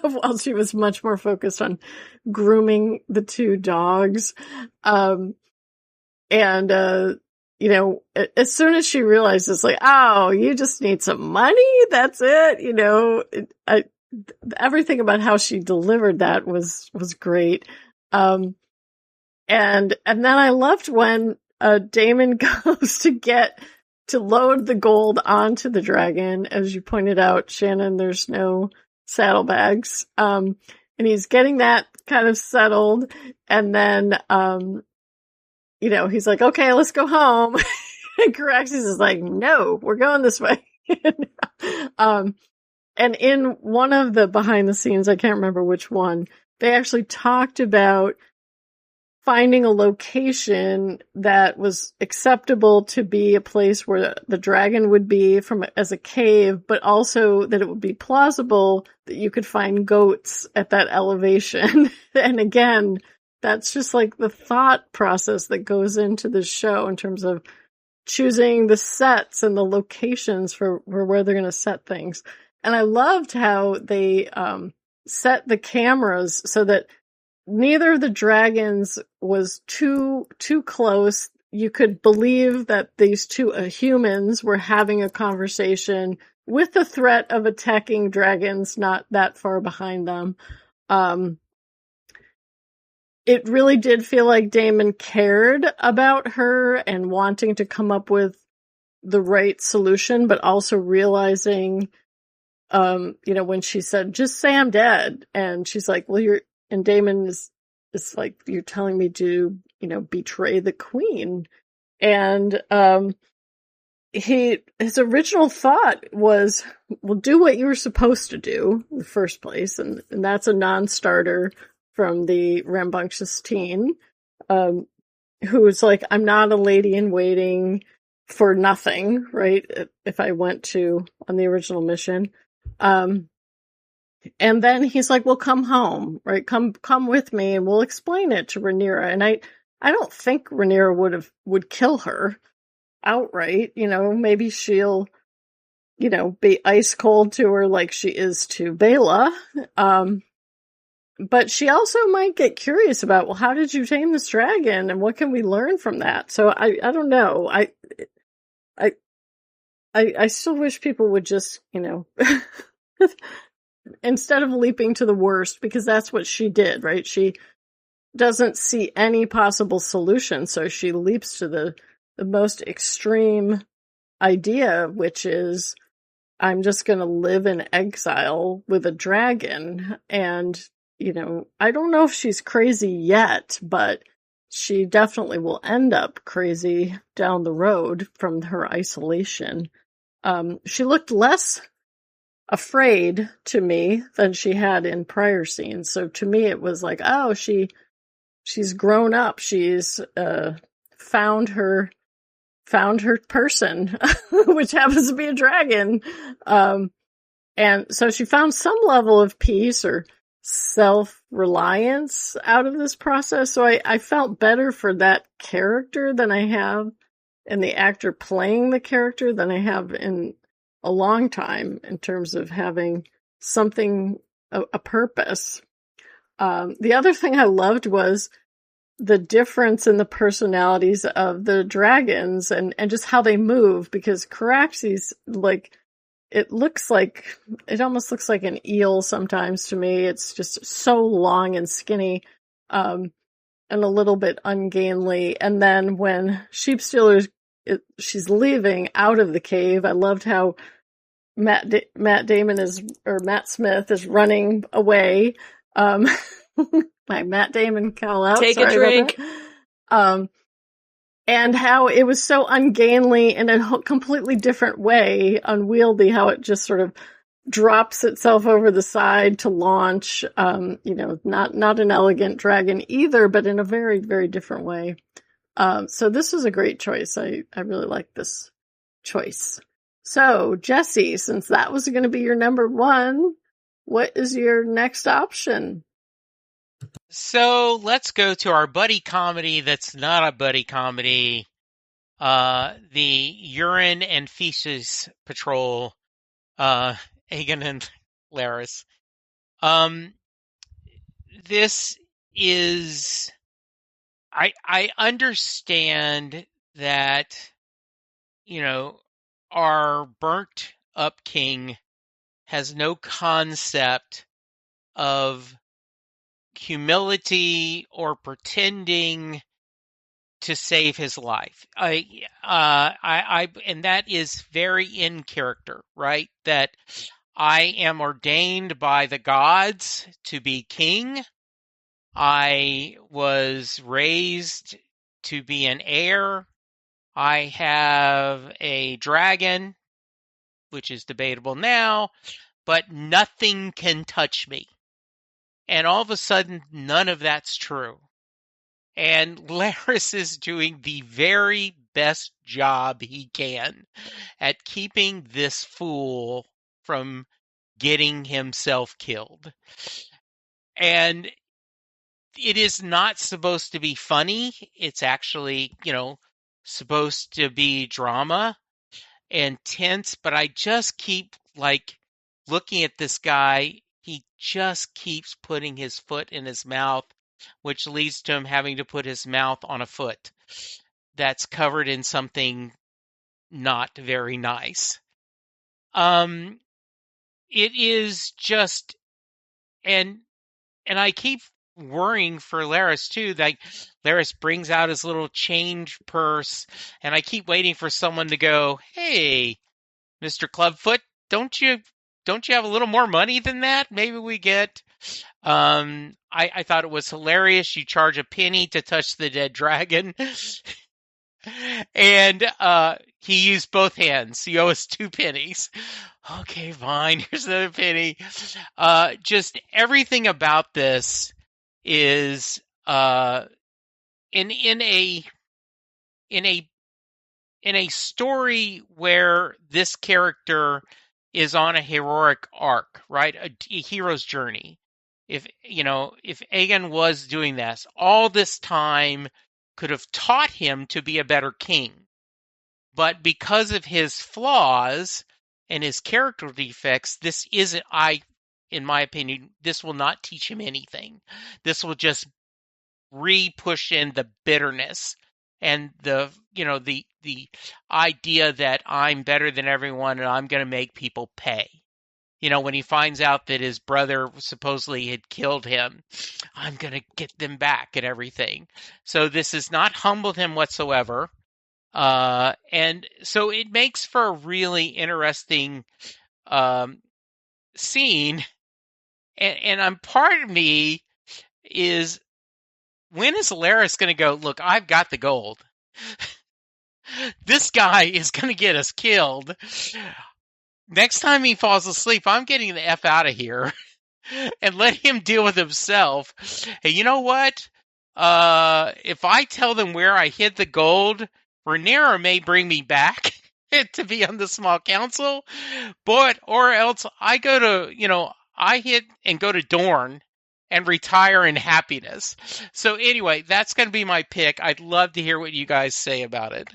while she was much more focused on grooming the two dogs. As soon as she realizes, like, oh, you just need some money, that's it, everything about how she delivered that was great. And then I loved when Damon goes to load the gold onto the dragon. As you pointed out, Shannon, there's no saddlebags. And he's getting that kind of settled. And then, he's like, okay, let's go home. And Caraxes is like, no, we're going this way. And in one of the behind the scenes, I can't remember which one, they actually talked about finding a location that was acceptable to be a place where the dragon would be as a cave, but also that it would be plausible that you could find goats at that elevation. And again, that's just like the thought process that goes into the show in terms of choosing the sets and the locations for where they're going to set things. And I loved how they set the cameras so that neither of the dragons was too close. You could believe that these two humans were having a conversation with the threat of attacking dragons not that far behind them. It really did feel like Damon cared about her and wanting to come up with the right solution, but also realizing when she said, just say I'm dead. And she's like, well, and Damon is like, you're telling me to, betray the queen. And, his original thought was, well, do what you were supposed to do in the first place. And that's a non-starter from the rambunctious teen, who's like, I'm not a lady in waiting for nothing, right? If I went on the original mission. And then he's like, well, come home, right? Come with me and we'll explain it to Rhaenyra. And I don't think Rhaenyra would kill her outright. Maybe she'll, be ice cold to her like she is to Bela. But she also might get curious about, well, how did you tame this dragon and what can we learn from that? So I don't know. I still wish people would just, instead of leaping to the worst, because that's what she did, right? She doesn't see any possible solution. So she leaps to the most extreme idea, which is, I'm just going to live in exile with a dragon. And, I don't know if she's crazy yet, but she definitely will end up crazy down the road from her isolation. She looked less afraid to me than she had in prior scenes. So to me, it was like, oh, she's grown up. She's, found her person, which happens to be a dragon. And so she found some level of peace or self-reliance out of this process. So I felt better for that character than I have in the actor playing the character than I have in a long time in terms of having something, a purpose. The other thing I loved was the difference in the personalities of the dragons and just how they move, because Caraxes, it almost looks like an eel sometimes to me. It's just so long and skinny, and a little bit ungainly. And then when Sheepstealer's, she's leaving out of the cave, I loved how Matt Smith is running away. My Matt Damon call out. Take a drink. And how it was so ungainly in a completely different way, unwieldy, how it just sort of drops itself over the side to launch, not an elegant dragon either, but in a very, very different way. So this was a great choice. I really like this choice. So Jesse, since that was going to be your number one, what is your next option? So let's go to our buddy comedy that's not a buddy comedy, the Urine and Feces Patrol, Aegon and Larys. This is, I understand that, our burnt up king has no concept of humility or pretending to save his life. And that is very in character, right? That I am ordained by the gods to be king. I was raised to be an heir. I have a dragon, which is debatable now, but nothing can touch me. And all of a sudden, none of that's true. And Larys is doing the very best job he can at keeping this fool from getting himself killed. And it is not supposed to be funny. It's actually, supposed to be drama and tense. But I just keep, looking at this guy. He just keeps putting his foot in his mouth, which leads to him having to put his mouth on a foot that's covered in something not very nice. It is just, and I keep worrying for Larys too. Larys brings out his little change purse, and I keep waiting for someone to go, "Hey, Mr. Clubfoot, don't you don't you have a little more money than that? Maybe we get, I thought it was hilarious. You charge a penny to touch the dead dragon. And he used both hands. You owe us 2 pennies. Okay, fine. Here's another penny. Just everything about this is in a story where this character is on a heroic arc, right? A hero's journey. If Aegon was doing this, all this time could have taught him to be a better king. But because of his flaws and his character defects, this isn't, in my opinion, this will not teach him anything. This will just re-push in the bitterness and the idea that I'm better than everyone and I'm going to make people pay. When he finds out that his brother supposedly had killed him, I'm going to get them back and everything. So this has not humbled him whatsoever. And so it makes for a really interesting scene. And part of me is, when is Larys going to go, look, I've got the gold. This guy is going to get us killed. Next time he falls asleep, I'm getting the F out of here and let him deal with himself. Hey, you know what? If I tell them where I hid the gold, Rhaenyra may bring me back to be on the small council, or else I hit and go to Dorne and retire in happiness. So anyway, that's going to be my pick. I'd love to hear what you guys say about it.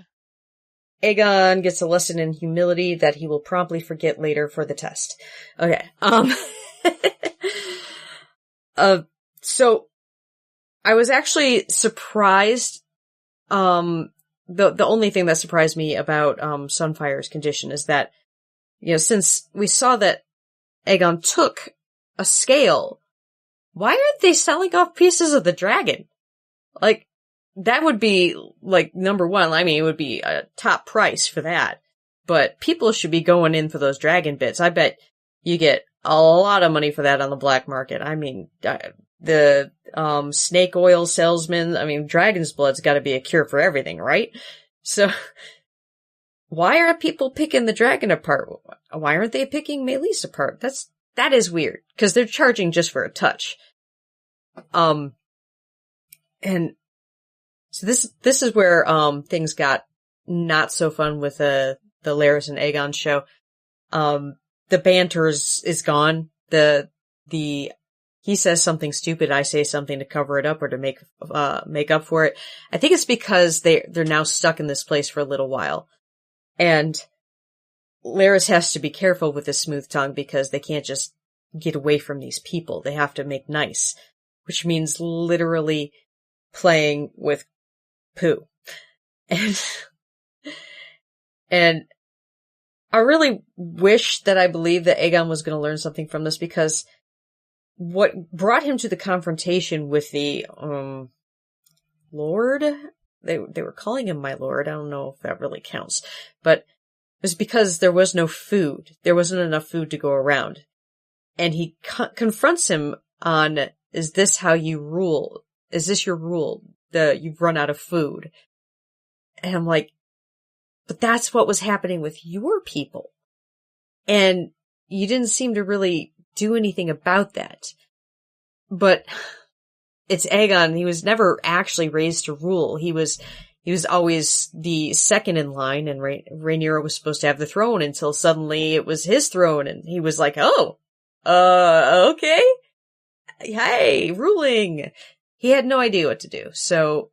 Aegon gets a lesson in humility that he will promptly forget later for the test. Okay. So I was actually surprised. The only thing that surprised me about Sunfire's condition is that, since we saw that Aegon took a scale, why aren't they selling off pieces of the dragon? Like, that would be, number one. I mean, it would be a top price for that. But people should be going in for those dragon bits. I bet you get a lot of money for that on the black market. I mean, the snake oil salesman, dragon's blood's gotta be a cure for everything, right? So, why are people picking the dragon apart? Why aren't they picking Meleys apart? That is weird, because they're charging just for a touch. And so this is where things got not so fun with the Larys and Aegon show. The banter is gone. He says something stupid, I say something to cover it up or to make up for it. I think it's because they're now stuck in this place for a little while. And Larys has to be careful with his smooth tongue because they can't just get away from these people. They have to make nice, which means literally playing with poo. And I really wish that I believed that Aegon was going to learn something from this, because what brought him to the confrontation with the Lord, they were calling him my lord. I don't know if that really counts, but it was because there was no food. There wasn't enough food to go around. And he confronts him on, is this how you rule? Is this your rule? You've run out of food. And I'm like, but that's what was happening with your people. And you didn't seem to really do anything about that. But it's Aegon. He was never actually raised to rule. He was always the second in line, and Rhaenyra was supposed to have the throne until suddenly it was his throne, and he was like, oh, okay. Hey, ruling. He had no idea what to do. So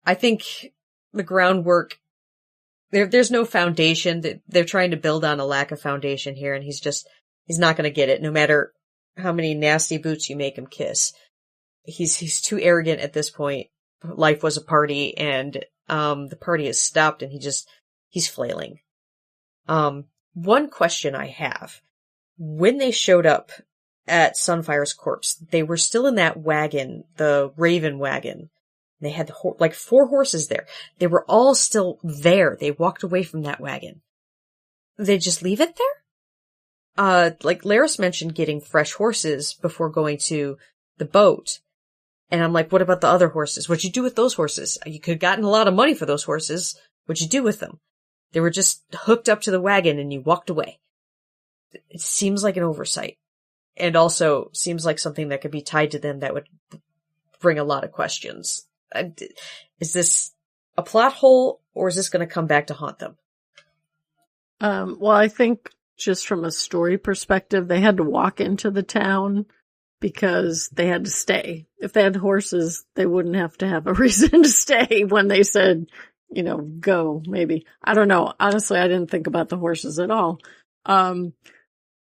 I think the groundwork, there's no foundation. They're trying to build on a lack of foundation here, and he's not going to get it, no matter how many nasty boots you make him kiss. He's too arrogant at this point. Life was a party, and the party has stopped, and he's flailing. One question I have: when they showed up at Sunfire's corpse, they were still in that wagon, the Raven wagon. They had 4 horses there. They were all still there. They walked away from that wagon. They just leave it there? like Laris mentioned getting fresh horses before going to the boat. And I'm like, what about the other horses? What'd you do with those horses? You could have gotten a lot of money for those horses. What'd you do with them? They were just hooked up to the wagon and you walked away. It seems like an oversight. And also seems like something that could be tied to them that would bring a lot of questions. Is this a plot hole, or is this going to come back to haunt them? Well, I think just from a story perspective, they had to walk into the town because they had to stay. If they had horses, they wouldn't have to have a reason to stay when they said, go, maybe. I don't know. Honestly, I didn't think about the horses at all.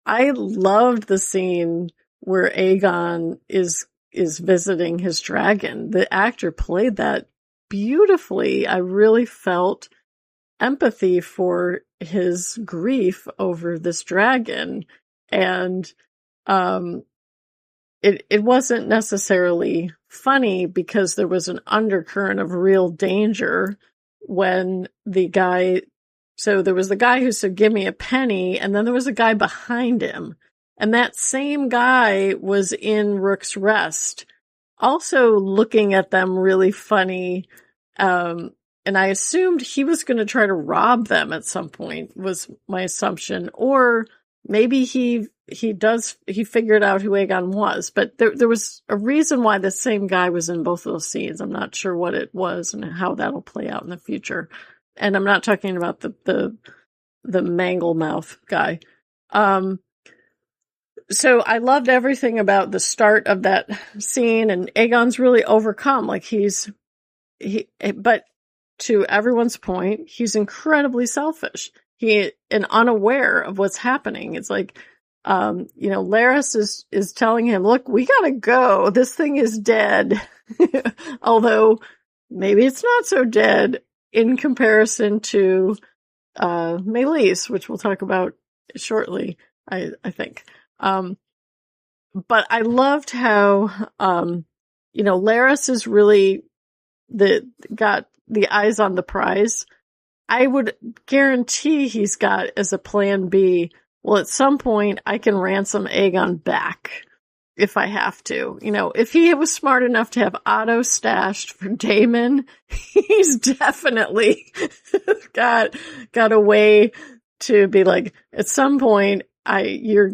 I loved the scene where Aegon is visiting his dragon. The actor played that beautifully. I really felt empathy for his grief over this dragon. And it wasn't necessarily funny because there was an undercurrent of real danger when the guy... So there was the guy who said, give me a penny, and then there was a guy behind him. And that same guy was in Rook's Rest, also looking at them really funny. And I assumed he was going to try to rob them at some point, was my assumption. Or maybe he figured out who Aegon was. But there was a reason why the same guy was in both of those scenes. I'm not sure what it was and how that'll play out in the future. And I'm not talking about the mangle mouth guy. So I loved everything about the start of that scene, and Aegon's really overcome. Like but to everyone's point, he's incredibly selfish. And unaware of what's happening. It's like, Laris is telling him, look, we gotta go. This thing is dead. Although maybe it's not so dead in comparison to Meleese, which we'll talk about shortly, I think. But I loved how, Laris is really got the eyes on the prize. I would guarantee he's got as a plan B, well, at some point I can ransom Aegon back if I have to. If he was smart enough to have Otto stashed for Daemon, he's definitely got a way to be like, at some point, you're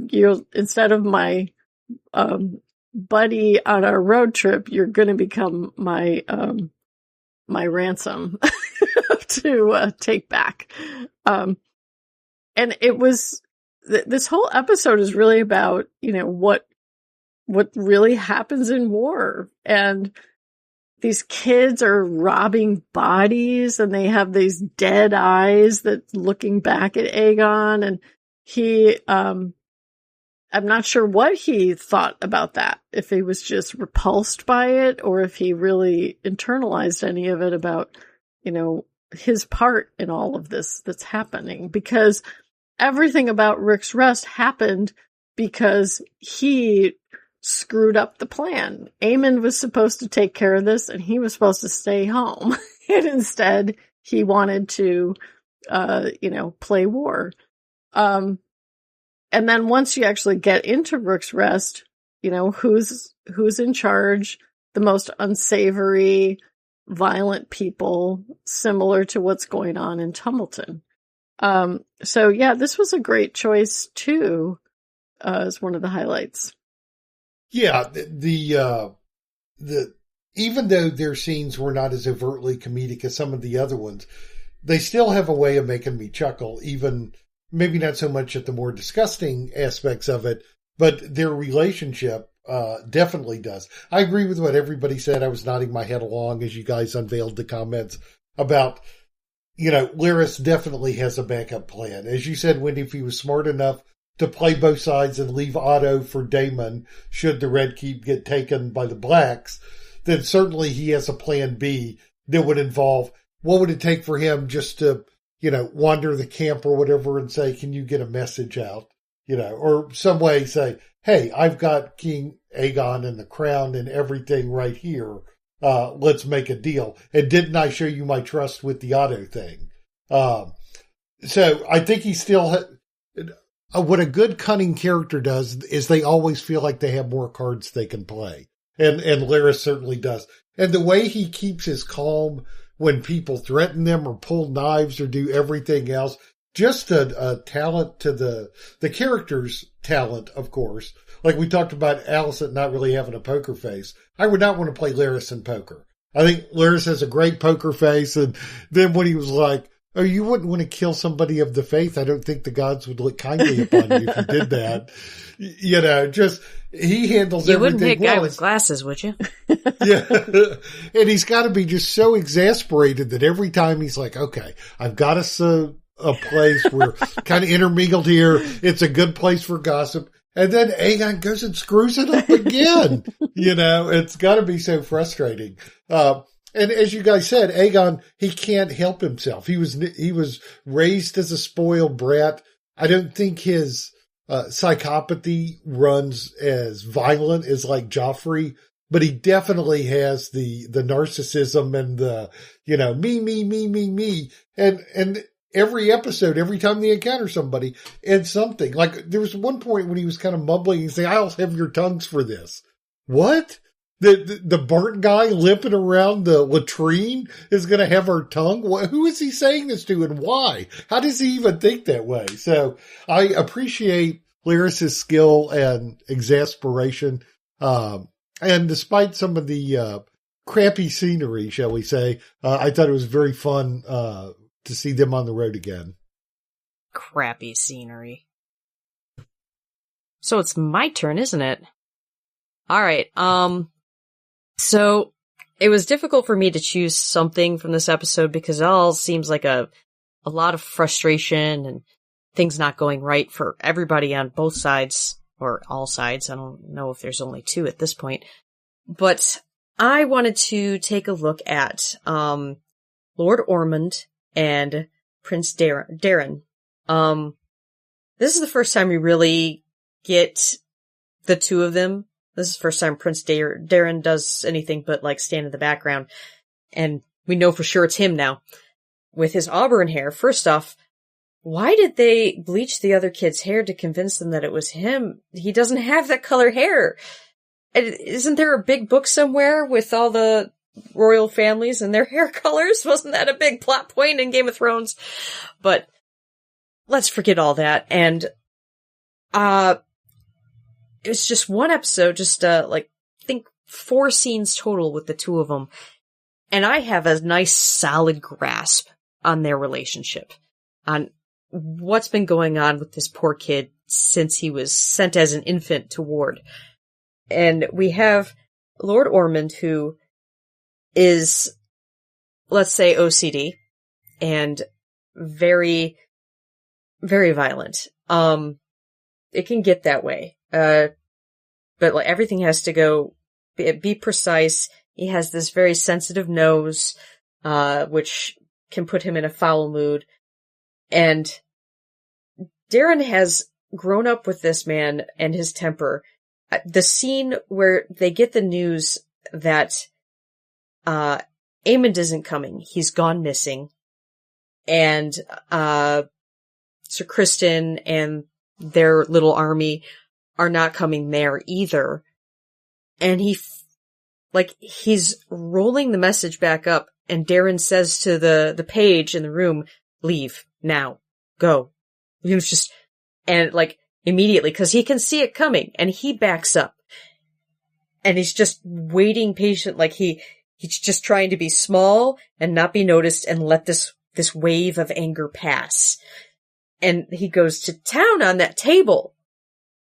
instead of my buddy on our road trip, you're going to become my ransom to take back. And it was this whole episode is really about what really happens in war. And these kids are robbing bodies and they have these dead eyes that looking back at Aegon, and he, I'm not sure what he thought about that, if he was just repulsed by it or if he really internalized any of it about, his part in all of this that's happening, because everything about Rook's Rest happened because he screwed up the plan. Aemond was supposed to take care of this and he was supposed to stay home. And instead he wanted to, play war. And then once you actually get into Rook's Rest, who's in charge, the most unsavory, violent people, similar to what's going on in Tumbleton. So yeah, this was a great choice too, as one of the highlights. Yeah, the even though their scenes were not as overtly comedic as some of the other ones, they still have a way of making me chuckle, even maybe not so much at the more disgusting aspects of it, but their relationship definitely does. I agree with what everybody said. I was nodding my head along as you guys unveiled the comments about, Laris definitely has a backup plan. As you said, Wendy, if he was smart enough to play both sides and leave Otto for Daemon should the Red Keep get taken by the Blacks, then certainly he has a plan B that would involve, what would it take for him just to, wander the camp or whatever and say, can you get a message out? Or some way say, hey, I've got King Aegon and the crown and everything right here. Let's make a deal. And didn't I show you my trust with the Otto thing? So I think he still what a good cunning character does is they always feel like they have more cards they can play. And Laris certainly does. And the way he keeps his calm when people threaten them or pull knives or do everything else, just a talent to the character's talent, of course. Like we talked about Alicent not really having a poker face. I would not want to play Laris in poker. I think Laris has a great poker face. And then when he was like, oh, you wouldn't want to kill somebody of the faith. I don't think the gods would look kindly upon you if you did that. You know, just, he handles everything. You wouldn't hit a guy well. with glasses, would you? Yeah. And he's got to be just so exasperated that every time he's like, okay, I've got us a place where kind of intermingled here. It's a good place for gossip. And then Aegon goes and screws it up again. You know, it's got to be so frustrating. And as you guys said, Aegon, he can't help himself. He was raised as a spoiled brat. I don't think his psychopathy runs as violent as like Joffrey, but he definitely has the narcissism and the, you know, me. And every episode, every time they encounter somebody, adds something. Like there was one point when he was kind of mumbling and saying, I'll have your tongues for this. What? The burnt guy limping around the latrine is going to have our tongue? Who is he saying this to and why? How does he even think that way? So I appreciate Laris' skill and exasperation. And despite some of the crappy scenery, shall we say, I thought it was very fun to see them on the road again. Crappy scenery. So it's my turn, isn't it? All right. So it was difficult for me to choose something from this episode because it all seems like a lot of frustration and things not going right for everybody on both sides, or all sides. I don't know if there's only two at this point. But I wanted to take a look at Lord Ormond and Prince Darren. This is the first time we really get the two of them. This is the first time Prince Darren does anything but like stand in the background. And we know for sure it's him now. With his auburn hair, first off, why did they bleach the other kid's hair to convince them that it was him? He doesn't have that color hair. Isn't there a big book somewhere with all the royal families and their hair colors? Wasn't that a big plot point in Game of Thrones? But let's forget all that. And it was just one episode, just I think 4 scenes total with the two of them. And I have a nice solid grasp on their relationship, on what's been going on with this poor kid since he was sent as an infant to Ward. And we have Lord Ormond, who is, let's say, OCD and very, very violent. It can get that way. But like everything has to be precise. He has this very sensitive nose, which can put him in a foul mood. And Darren has grown up with this man and his temper. The scene where they get the news that, Aemond isn't coming. He's gone missing. And, Sir Criston and their little army are not coming there either. And he's rolling the message back up, and Darren says to the page in the room, leave, now, go. You know, and immediately, cause he can see it coming, and he backs up. And he's just waiting patient, he's just trying to be small and not be noticed and let this wave of anger pass. And he goes to town on that table.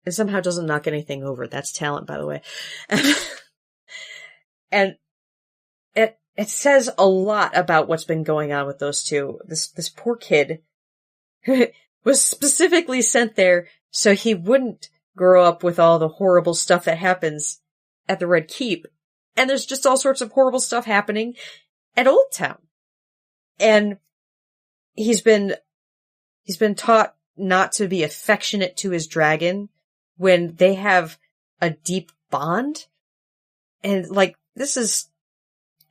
And somehow doesn't knock anything over. That's talent, by the way. And it says a lot about what's been going on with those two. This poor kid was specifically sent there so he wouldn't grow up with all the horrible stuff that happens at the Red Keep. And there's just all sorts of horrible stuff happening at Old Town. And he's been taught not to be affectionate to his dragon when they have a deep bond. And this is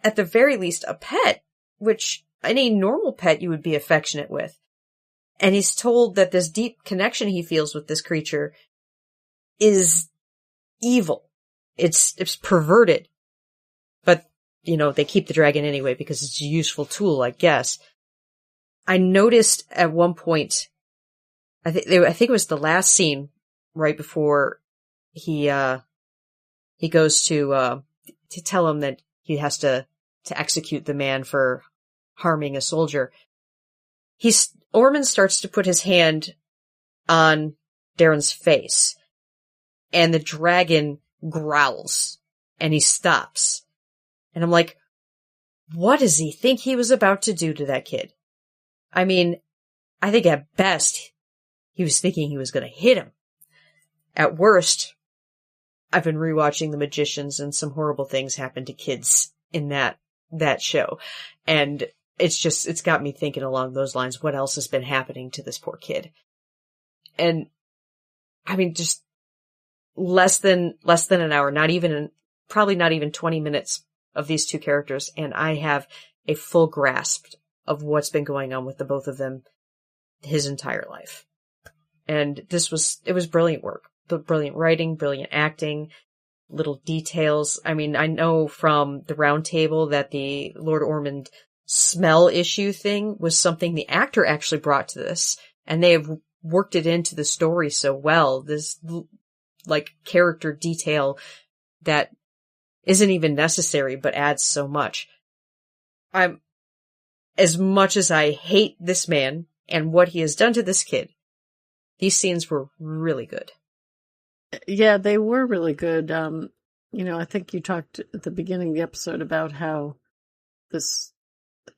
at the very least a pet, which any normal pet you would be affectionate with. And he's told that this deep connection he feels with this creature is evil. It's perverted. But, they keep the dragon anyway because it's a useful tool, I guess. I noticed at one point, I think it was the last scene right before he goes to tell him that he has to execute the man for harming a soldier. Ormond starts to put his hand on Darren's face, and the dragon growls, and he stops. And I'm like, what does he think he was about to do to that kid? I mean, I think at best, he was thinking he was going to hit him. At worst, I've been rewatching The Magicians, and some horrible things happen to kids in that show. And it's got me thinking along those lines, what else has been happening to this poor kid? And I mean, just less than an hour, probably not even 20 minutes of these two characters. And I have a full grasp of what's been going on with the both of them his entire life. And it was brilliant work, brilliant writing, brilliant acting, little details. I mean, I know from the round table that the Lord Ormond smell issue thing was something the actor actually brought to this, and they have worked it into the story so well. This character detail that isn't even necessary but adds so much. As much as I hate this man and what he has done to this kid, these scenes were really good. Yeah, they were really good. I think you talked at the beginning of the episode about how there's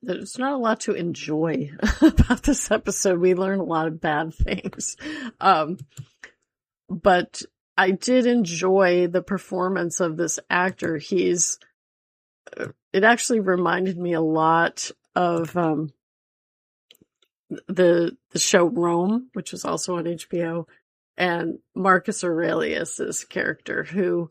not a lot to enjoy about this episode. We learn a lot of bad things. But I did enjoy the performance of this actor. It actually reminded me a lot of the show Rome, which was also on HBO, and Marcus Aurelius's character, who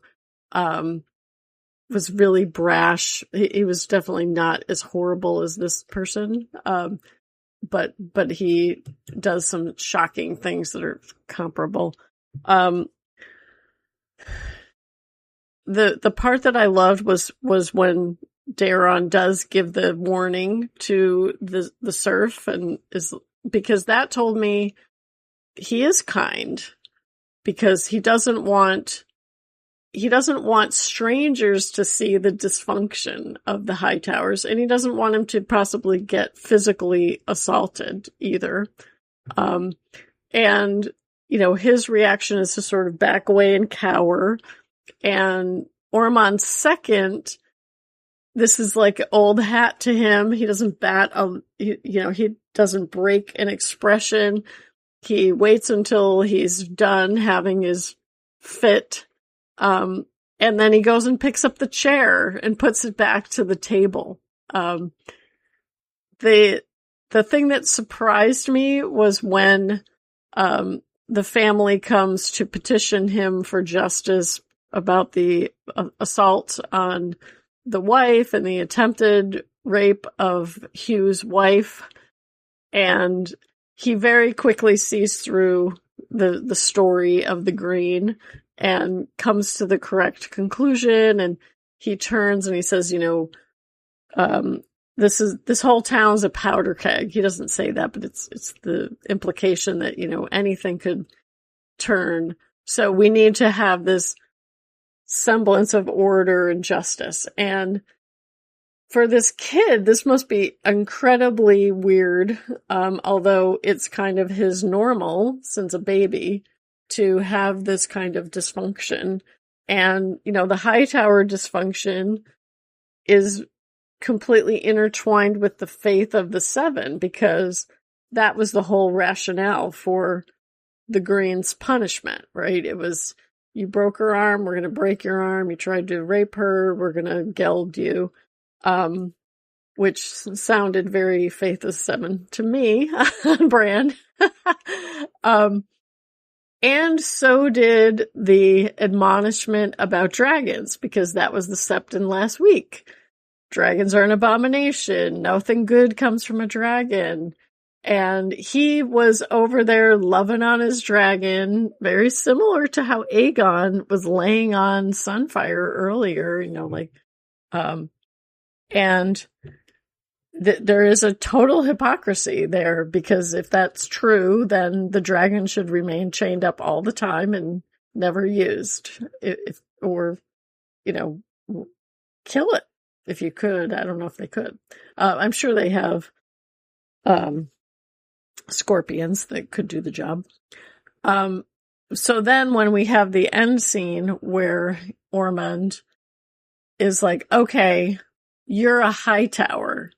was really brash. He was definitely not as horrible as this person, but he does some shocking things that are comparable. The part that I loved was when Daron does give the warning to the serf, and because that told me he is kind, because he doesn't want strangers to see the dysfunction of the Hightowers, and he doesn't want him to possibly get physically assaulted either. And his reaction is to sort of back away and cower. And Ormond's second, this is like old hat to him. He doesn't he doesn't break an expression. He waits until he's done having his fit. And then he goes and picks up the chair and puts it back to the table. The thing that surprised me was when, the family comes to petition him for justice about the assault on the wife and the attempted rape of Hugh's wife. And he very quickly sees through the story of the Green and comes to the correct conclusion. And he turns and he says, this whole town's a powder keg. He doesn't say that, but it's the implication that, anything could turn. So we need to have this semblance of order and justice. And for this kid, this must be incredibly weird, although it's kind of his normal since a baby to have this kind of dysfunction. And, the Hightower dysfunction is completely intertwined with the faith of the Seven, because that was the whole rationale for the Green's punishment, right? It was, you broke her arm, we're going to break your arm. You tried to rape her, we're going to geld you. Which sounded very Faith of Seven to me, on brand. And so did the admonishment about dragons, because that was the Septon last week. Dragons are an abomination. Nothing good comes from a dragon. And he was over there loving on his dragon, very similar to how Aegon was laying on Sunfire earlier, and there is a total hypocrisy there, because if that's true, then the dragon should remain chained up all the time and never used, or kill it if you could. I don't know if they could. I'm sure they have scorpions that could do the job. So then when we have the end scene where Ormond is like, okay, you're a Hightower.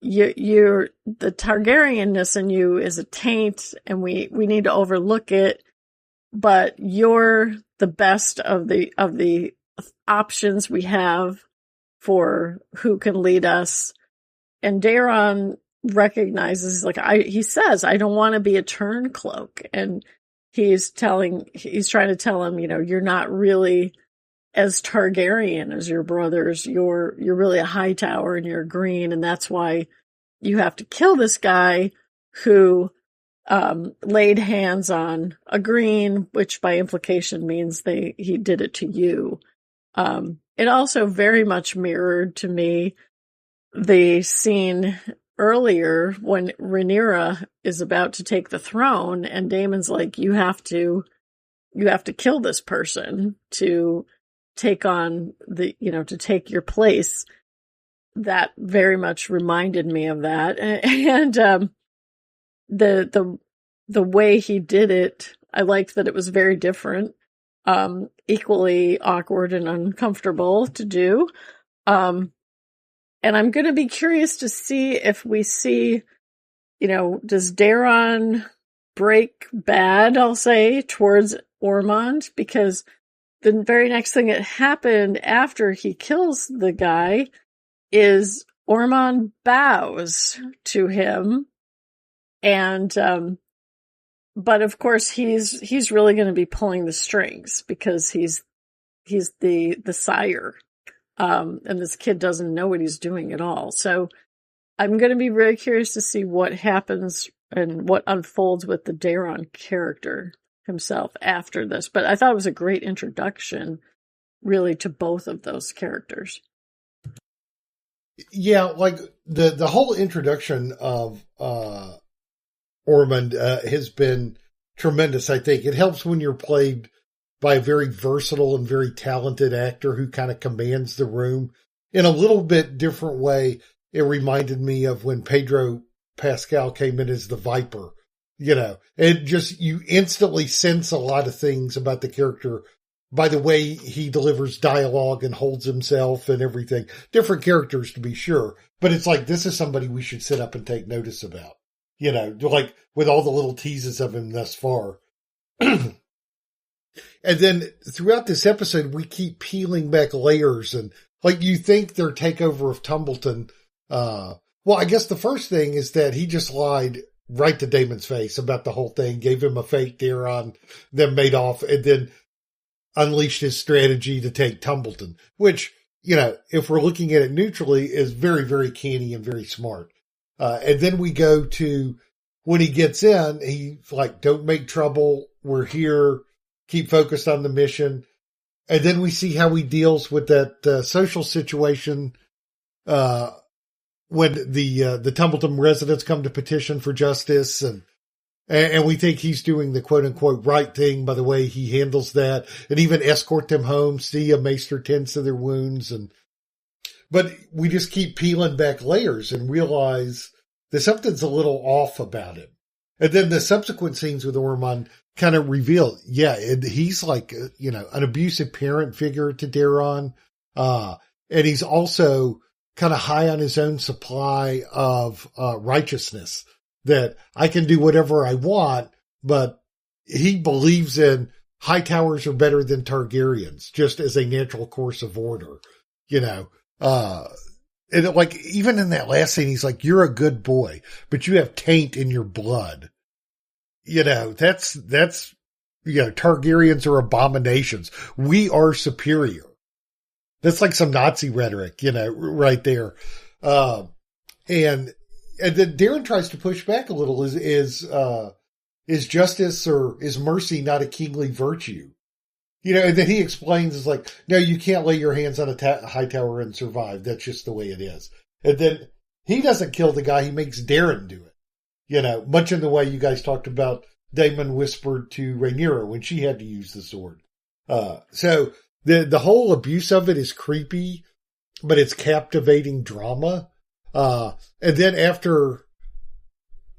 You're the Targaryenness in you is a taint, and we need to overlook it, but you're the best of the options we have for who can lead us. And Daeron recognizes, he says, I don't want to be a turncloak. And he's trying to tell him, you're not really as Targaryen as your brothers. You're really a Hightower, and you're green, and that's why you have to kill this guy who laid hands on a green, which by implication means he did it to you. It also very much mirrored to me the scene earlier when Rhaenyra is about to take the throne, and Daemon's like, you have to kill this person to take on to take your place. That very much reminded me of that. And the way he did it, I liked that it was very different, equally awkward and uncomfortable to do. And I'm going to be curious to see if we see, does Daeron break bad, I'll say, towards Ormond? Because the very next thing that happened after he kills the guy is Ormond bows to him. And, but of course he's really going to be pulling the strings, because he's the sire. And this kid doesn't know what he's doing at all. So I'm going to be very curious to see what happens and what unfolds with the Daeron character himself after this. But I thought it was a great introduction, really, to both of those characters. Yeah, like the whole introduction of Ormond has been tremendous. I think it helps when you're played by a very versatile and very talented actor who kind of commands the room in a little bit different way. It reminded me of when Pedro Pascal came in as the Viper. It just, you instantly sense a lot of things about the character by the way he delivers dialogue and holds himself and everything. Different characters, to be sure, but it's like, this is somebody we should sit up and take notice about, like with all the little teases of him thus far. And then throughout this episode, we keep peeling back layers, and like, you think their takeover of Tumbleton, well, I guess the first thing is that he just lied right to Daemon's face about the whole thing, gave him a fake Daeron, then made off, and then unleashed his strategy to take Tumbleton, which, if we're looking at it neutrally, is very, very canny and very smart. And then we go to when he gets in, he's like, don't make trouble. We're here. Keep focused on the mission. And then we see how he deals with that social situation when the Tumbleton residents come to petition for justice, and we think he's doing the quote unquote right thing by the way he handles that, and even escort them home, see a maester tends to their wounds. But we just keep peeling back layers and realize that something's a little off about him. And then the subsequent scenes with Ormond kind of reveal, he's like, an abusive parent figure to Daeron. And he's also kind of high on his own supply of righteousness, that I can do whatever I want, but he believes in Hightowers are better than Targaryens, just as a natural course of order, and like, even in that last scene, he's like, you're a good boy, but you have taint in your blood. That's Targaryens are abominations. We are superior. That's like some Nazi rhetoric, right there. And and then Darren tries to push back a little. Is justice or is mercy not a kingly virtue? And then he explains, is like, no, you can't lay your hands on a high tower and survive. That's just the way it is. And then he doesn't kill the guy. He makes Darren do it. Much in the way you guys talked about Daemon whispered to Rhaenyra when she had to use the sword. So the whole abuse of it is creepy, but it's captivating drama. And then after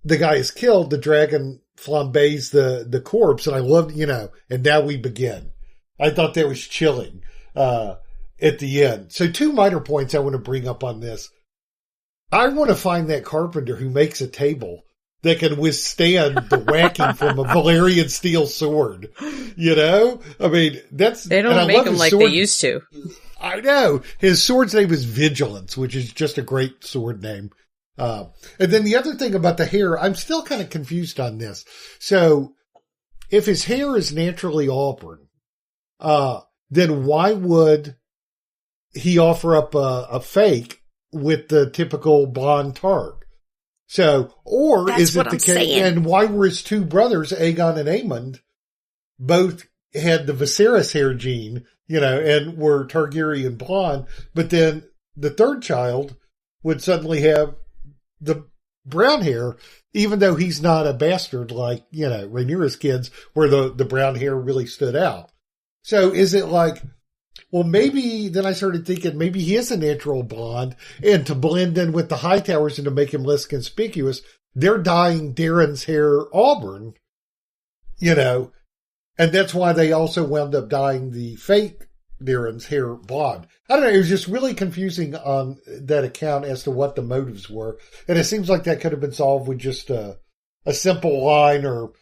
the guy is killed, the dragon flambés the corpse, and I loved, and now we begin. I thought that was chilling at the end. So 2 minor points I want to bring up on this. I want to find that carpenter who makes a table that can withstand the whacking from a Valyrian steel sword. I mean, they don't make them like they used to. I know. His sword's name is Vigilance, which is just a great sword name. And then the other thing about the hair, I'm still kind of confused on this. So if his hair is naturally auburn, then why would he offer up a fake with the typical blonde Targ? So, or That's is it the case? And why were his 2 brothers, Aegon and Aemond, both had the Viserys hair gene, and were Targaryen blonde, but then the 3rd child would suddenly have the brown hair, even though he's not a bastard like, Rhaenyra's kids, where the brown hair really stood out. So is it like, well, maybe then I started thinking maybe he is a natural blonde, and to blend in with the Hightowers and to make him less conspicuous, they're dyeing Darren's hair auburn, and that's why they also wound up dyeing the fake Darren's hair blonde. I don't know. It was just really confusing on that account as to what the motives were. And it seems like that could have been solved with just a simple line, or,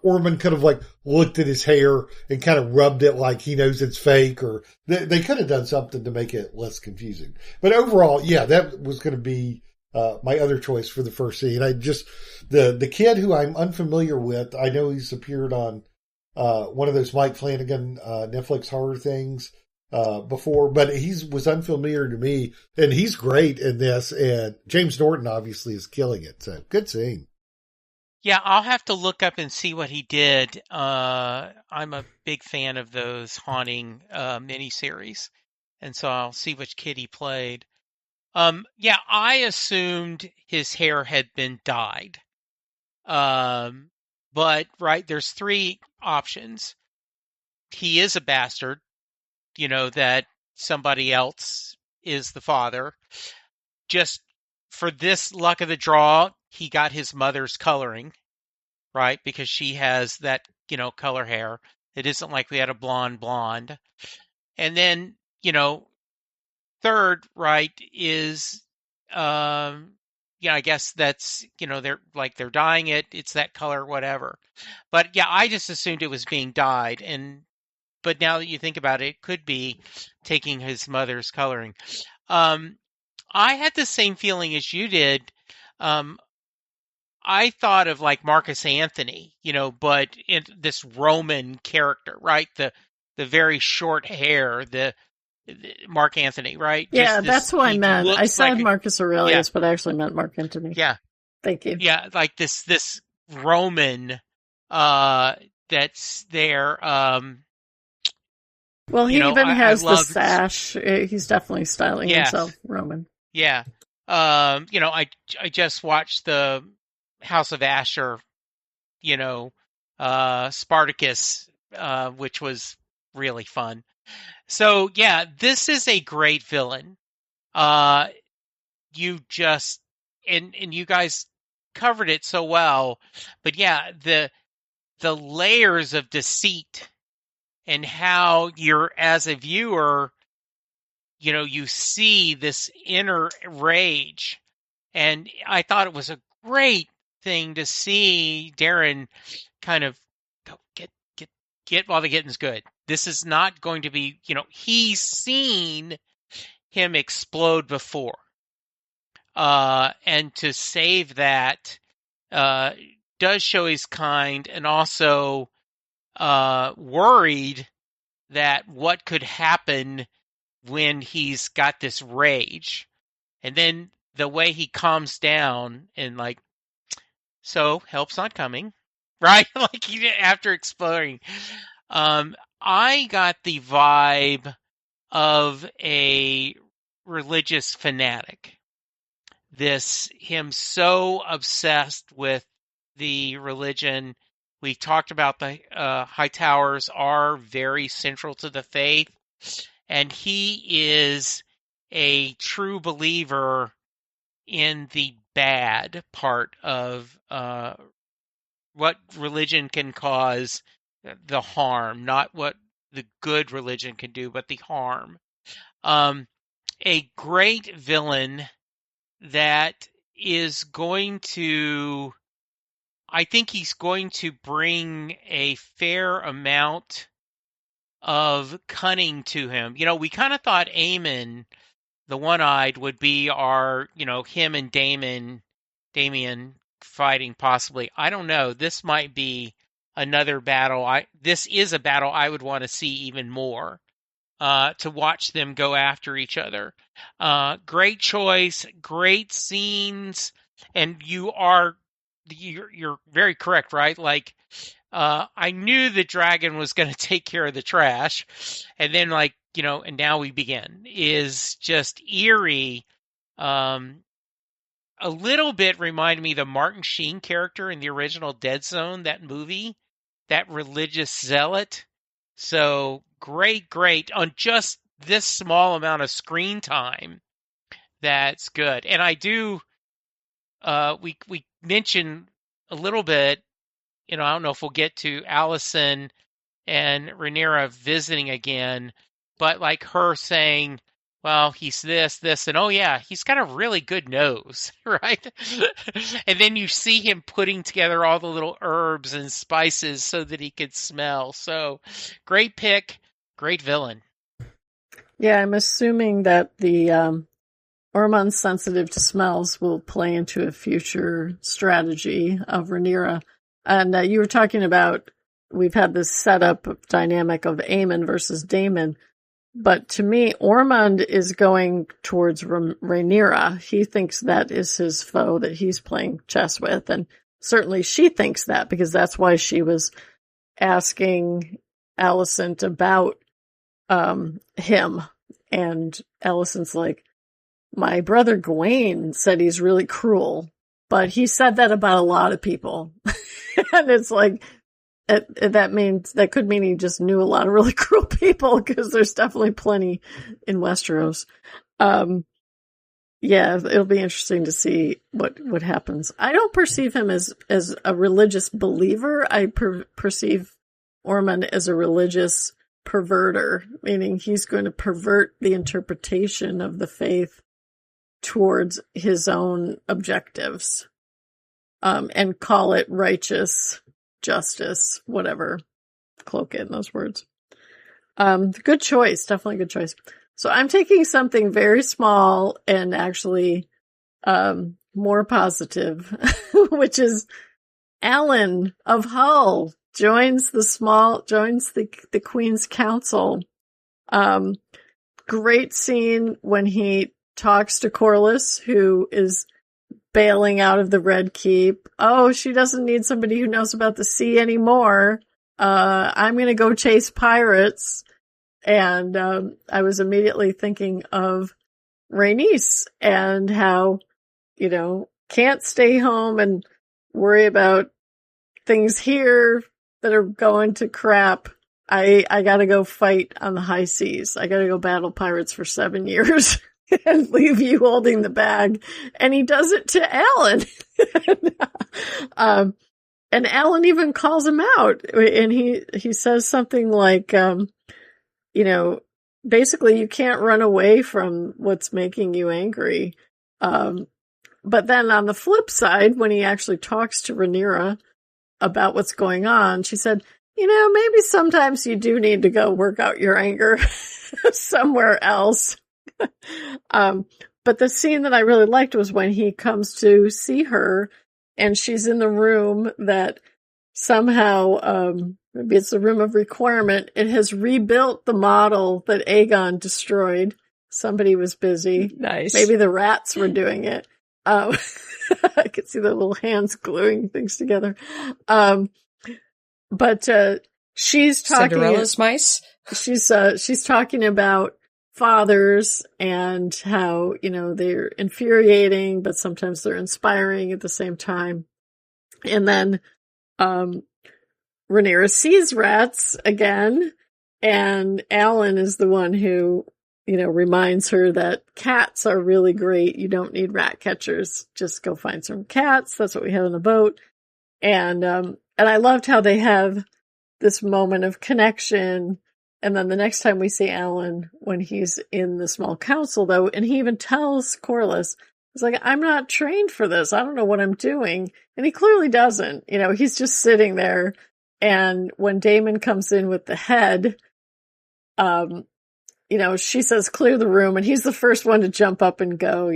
Ormond could have looked at his hair and kind of rubbed it like he knows it's fake, or they could have done something to make it less confusing. But overall, yeah, that was going to be my other choice for the first scene. The kid who I'm unfamiliar with, I know he's appeared on one of those Mike Flanagan Netflix horror things before, but was unfamiliar to me, and he's great in this, and James Norton obviously is killing it. So good scene. Yeah, I'll have to look up and see what he did. I'm a big fan of those haunting miniseries, and so I'll see which kid he played. Yeah, I assumed his hair had been dyed. But, right, there's 3 options. He is a bastard, that somebody else is the father. Just for this luck of the draw, he got his mother's coloring, right? Because she has that, color hair. It isn't like we had a blonde. And then, 3rd, right, is, I guess that's, they're dyeing it. It's that color, whatever. But yeah, I just assumed it was being dyed. But now that you think about it, it could be taking his mother's coloring. I had the same feeling as you did. I thought of Marcus Antony, but in this Roman character, right? The very short hair, the Mark Antony, right? Yeah, that's who I meant. I said Marcus Aurelius, but I actually meant Mark Antony. Yeah. Thank you. Yeah, this Roman that's there. Well, he even has the sash. He's definitely styling himself Roman. Yeah. I just watched the House of Asher, Spartacus, which was really fun. So yeah, this is a great villain. You just and you guys covered it so well, but yeah, the layers of deceit and how you're, as a viewer, you see this inner rage. And I thought it was a great thing to see Darren kind of go, get while the getting's good. This is not going to be, he's seen him explode before. And to save that does show he's kind, and also worried that what could happen when he's got this rage. And then the way he calms down and like, so help's not coming, right? Like after exploring, I got the vibe of a religious fanatic. Him so obsessed with the religion. We talked about the Hightowers are very central to the faith, and he is a true believer in the bad part of what religion can cause, the harm, not what the good religion can do, but the harm. A great villain that is going to, I think he's going to bring a fair amount of cunning to him. You know, we kind of thought Aemon, the one-eyed, would be our, him and Damien fighting possibly. I don't know. This might be another battle. This is a battle I would want to see even more, to watch them go after each other. Great choice, great scenes, and you're very correct, right? Like, I knew the dragon was going to take care of the trash, and then and now we begin is just eerie. A little bit reminded me of the Martin Sheen character in the original Dead Zone, that movie, that religious zealot. So great on just this small amount of screen time. That's good. And I do, we mentioned a little bit, I don't know if we'll get to Allison and Rhaenyra visiting again, but like her saying, well, he's this, and oh yeah, he's got a really good nose, right? And then you see him putting together all the little herbs and spices so that he could smell. So great pick, great villain. Yeah, I'm assuming that the Ormond sensitive to smells will play into a future strategy of Rhaenyra. And you were talking about, we've had this setup dynamic of Aemon versus Daemon. But to me, Ormond is going towards Rhaenyra. He thinks that is his foe that he's playing chess with. And certainly she thinks that, because that's why she was asking Alicent about him. And Alicent's like, my brother Gawain said he's really cruel, but he said that about a lot of people. And it's like, that could mean he just knew a lot of really cruel people, because there's definitely plenty in Westeros. Yeah, it'll be interesting to see what happens. I don't perceive him as a religious believer. I perceive Ormond as a religious perverter, meaning he's going to pervert the interpretation of the faith towards his own objectives, and call it righteous, justice, whatever. Cloak it in those words. Good choice. Definitely good choice. So I'm taking something very small and actually, more positive, which is Alan of Hull joins the Queen's Council. Great scene when he talks to Corlys, who is bailing out of the Red Keep. Oh, she doesn't need somebody who knows about the sea anymore. I'm going to go chase pirates. And I was immediately thinking of Rhaenys and how, can't stay home and worry about things here that are going to crap. I got to go fight on the high seas. I got to go battle pirates for 7 years. And leave you holding the bag. And he does it to Alan. And Alan even calls him out. And he says something like, basically you can't run away from what's making you angry. But then on the flip side, when he actually talks to Rhaenyra about what's going on, she said, maybe sometimes you do need to go work out your anger somewhere else. But the scene that I really liked was when he comes to see her and she's in the room that somehow, maybe it's the room of requirement. It has rebuilt the model that Aegon destroyed. Somebody was busy. Nice. Maybe the rats were doing it. I could see their little hands gluing things together. But she's talking. Cinderella's mice. She's talking about fathers and how, they're infuriating, but sometimes they're inspiring at the same time. And then, Rhaenyra sees rats again, and Alan is the one who, reminds her that cats are really great. You don't need rat catchers. Just go find some cats. That's what we had on the boat. And I loved how they have this moment of connection. And then the next time we see Alan, when he's in the small council, though, and he even tells Corlys, he's like, I'm not trained for this. I don't know what I'm doing. And he clearly doesn't. He's just sitting there. And when Daemon comes in with the head, she says, clear the room. And he's the first one to jump up and go.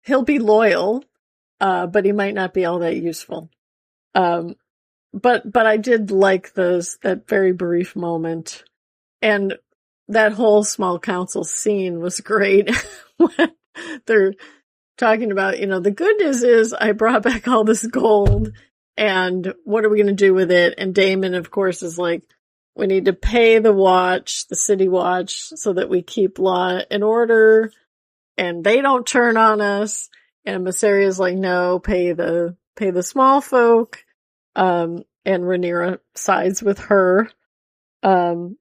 He'll be loyal, but he might not be all that useful. But I did like that very brief moment, and that whole small council scene was great. When they're talking about, the good news is I brought back all this gold, and what are we going to do with it? And Daemon, of course, is like, we need to pay the city watch, so that we keep law and order, and they don't turn on us. And Mysaria's like, no, pay the small folk. And Rhaenyra sides with her. And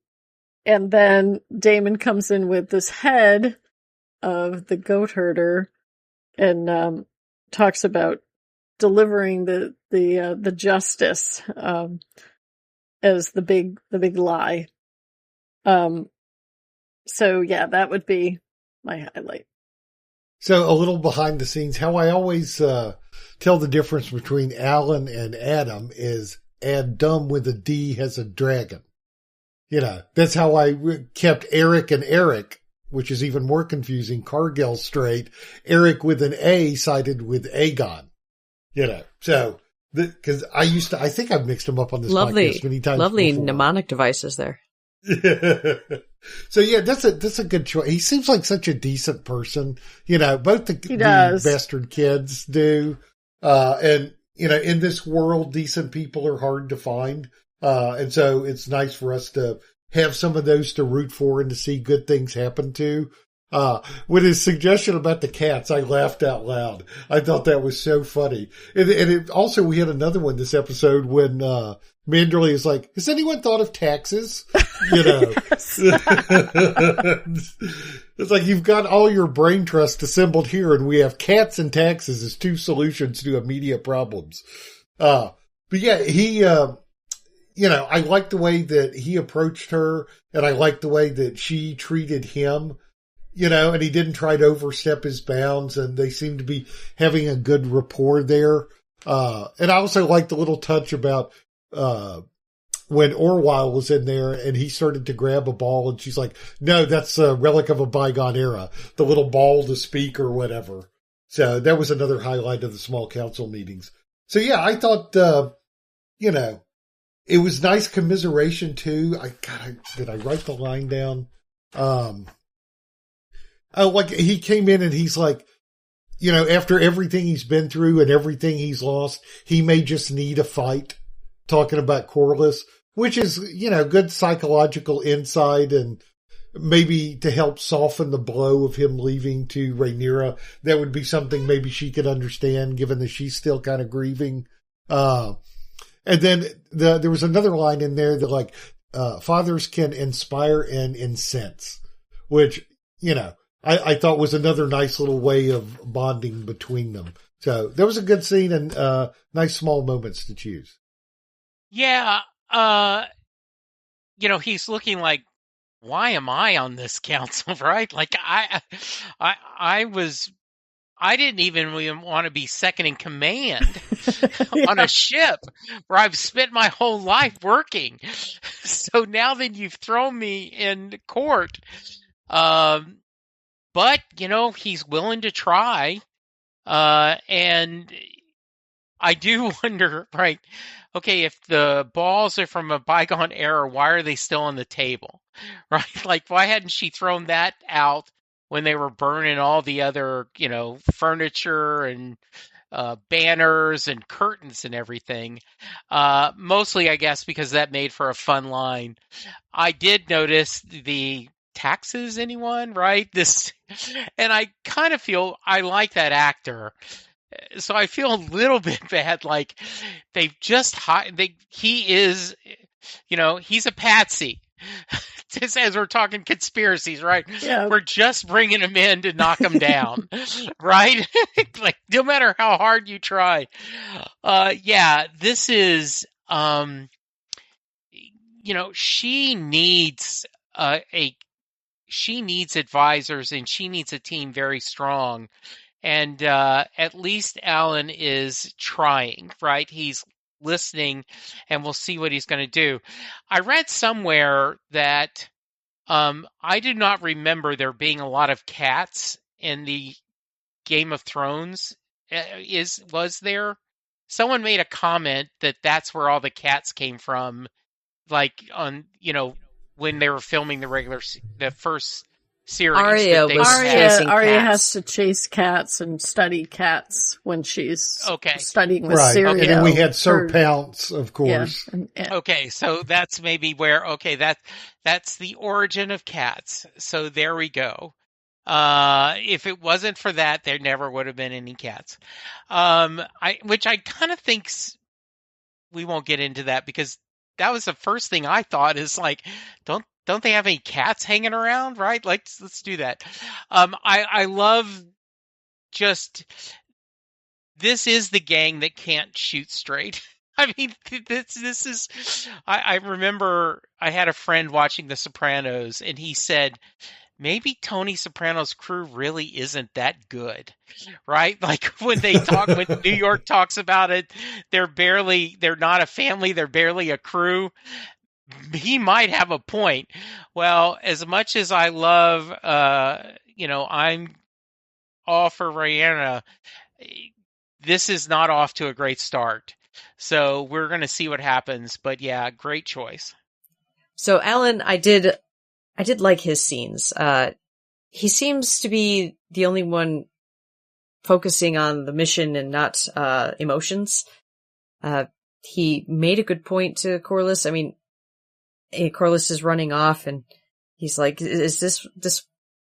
then Daemon comes in with this head of the goat herder and talks about delivering the justice as the big lie. So yeah, that would be my highlight. So a little behind the scenes, how I always tell the difference between Alan and Adam is Adam with a D has a dragon. That's how I kept Eric and Eric, which is even more confusing, Cargill straight. Eric with an A sided with Aegon. So because I think I've mixed them up on this podcast many times. Lovely before. mnemonic devices there. So yeah, that's a good choice. He seems like such a decent person. Both the bastard kids do. And in this world, decent people are hard to find. And so it's nice for us to have some of those to root for and to see good things happen to. With his suggestion about the cats, I laughed out loud. I thought that was so funny. And also we had another one this episode when, Manderley is like, has anyone thought of taxes? It's like you've got all your brain trust assembled here and we have cats and taxes as two solutions to immediate problems. But yeah, he, I like the way that he approached her and I like the way that she treated him, and he didn't try to overstep his bounds and they seem to be having a good rapport there. And I also like the little touch about, when Orwell was in there and he started to grab a ball and she's like, no, that's a relic of a bygone era, the little ball to speak or whatever. So that was another highlight of the small council meetings. So yeah, I thought, it was nice commiseration too. Did I write the line down? Like he came in and he's like, after everything he's been through and everything he's lost, he may just need a fight. Talking about Corlys, which is, good psychological insight and maybe to help soften the blow of him leaving to Rhaenyra. That would be something maybe she could understand given that she's still kind of grieving. And then there was another line in there that like, fathers can inspire and incense, which, I thought was another nice little way of bonding between them. So that was a good scene and, nice small moments to choose. Yeah, he's looking like, why am I on this council, right? Like I didn't even want to be second in command on a ship where I've spent my whole life working. So now that you've thrown me in court, but he's willing to try, and I do wonder, right? Okay, if the balls are from a bygone era, why are they still on the table? right? Like, why hadn't she thrown that out when they were burning all the other, furniture and banners and curtains and everything? Mostly, I guess, because that made for a fun line. I did notice the taxes, anyone, right? And I kind of feel I like that actor. So I feel a little bit bad, like they've just he is, he's a patsy. Just as we're talking conspiracies, right? Yeah. We're just bringing him in to knock him down, right? Like, no matter how hard you try. Yeah, this is, she needs she needs advisors, and she needs a team very strong. And at least Alan is trying, right? He's listening, and we'll see what he's going to do. I read somewhere that I do not remember there being a lot of cats in the Game of Thrones. Was there? Someone made a comment that that's where all the cats came from, like on when they were filming the first series. Arya was chasing Arya cats. has to chase cats and study cats when she's studying with right. Syrio. And then we had Sir Pounce, of course. Yeah. Okay, so that's maybe where that's the origin of cats. So there we go. If it wasn't for that, there never would have been any cats. Which I kind of think we won't get into that, because that was the first thing I thought is like, don't they have any cats hanging around, right? Like, let's do that. I love just, this is the gang that can't shoot straight. I mean, this is, I remember I had a friend watching The Sopranos, and he said, maybe Tony Soprano's crew really isn't that good, right? Like when New York talks about it, they're not a family, they're barely a crew. He might have a point. Well, as much as I love, I'm all for Rihanna, this is not off to a great start. So we're going to see what happens. But yeah, great choice. So Alan, I did like his scenes. He seems to be the only one focusing on the mission and not emotions. He made a good point to Corlys. I mean, Corlys is running off, and he's like, "Is this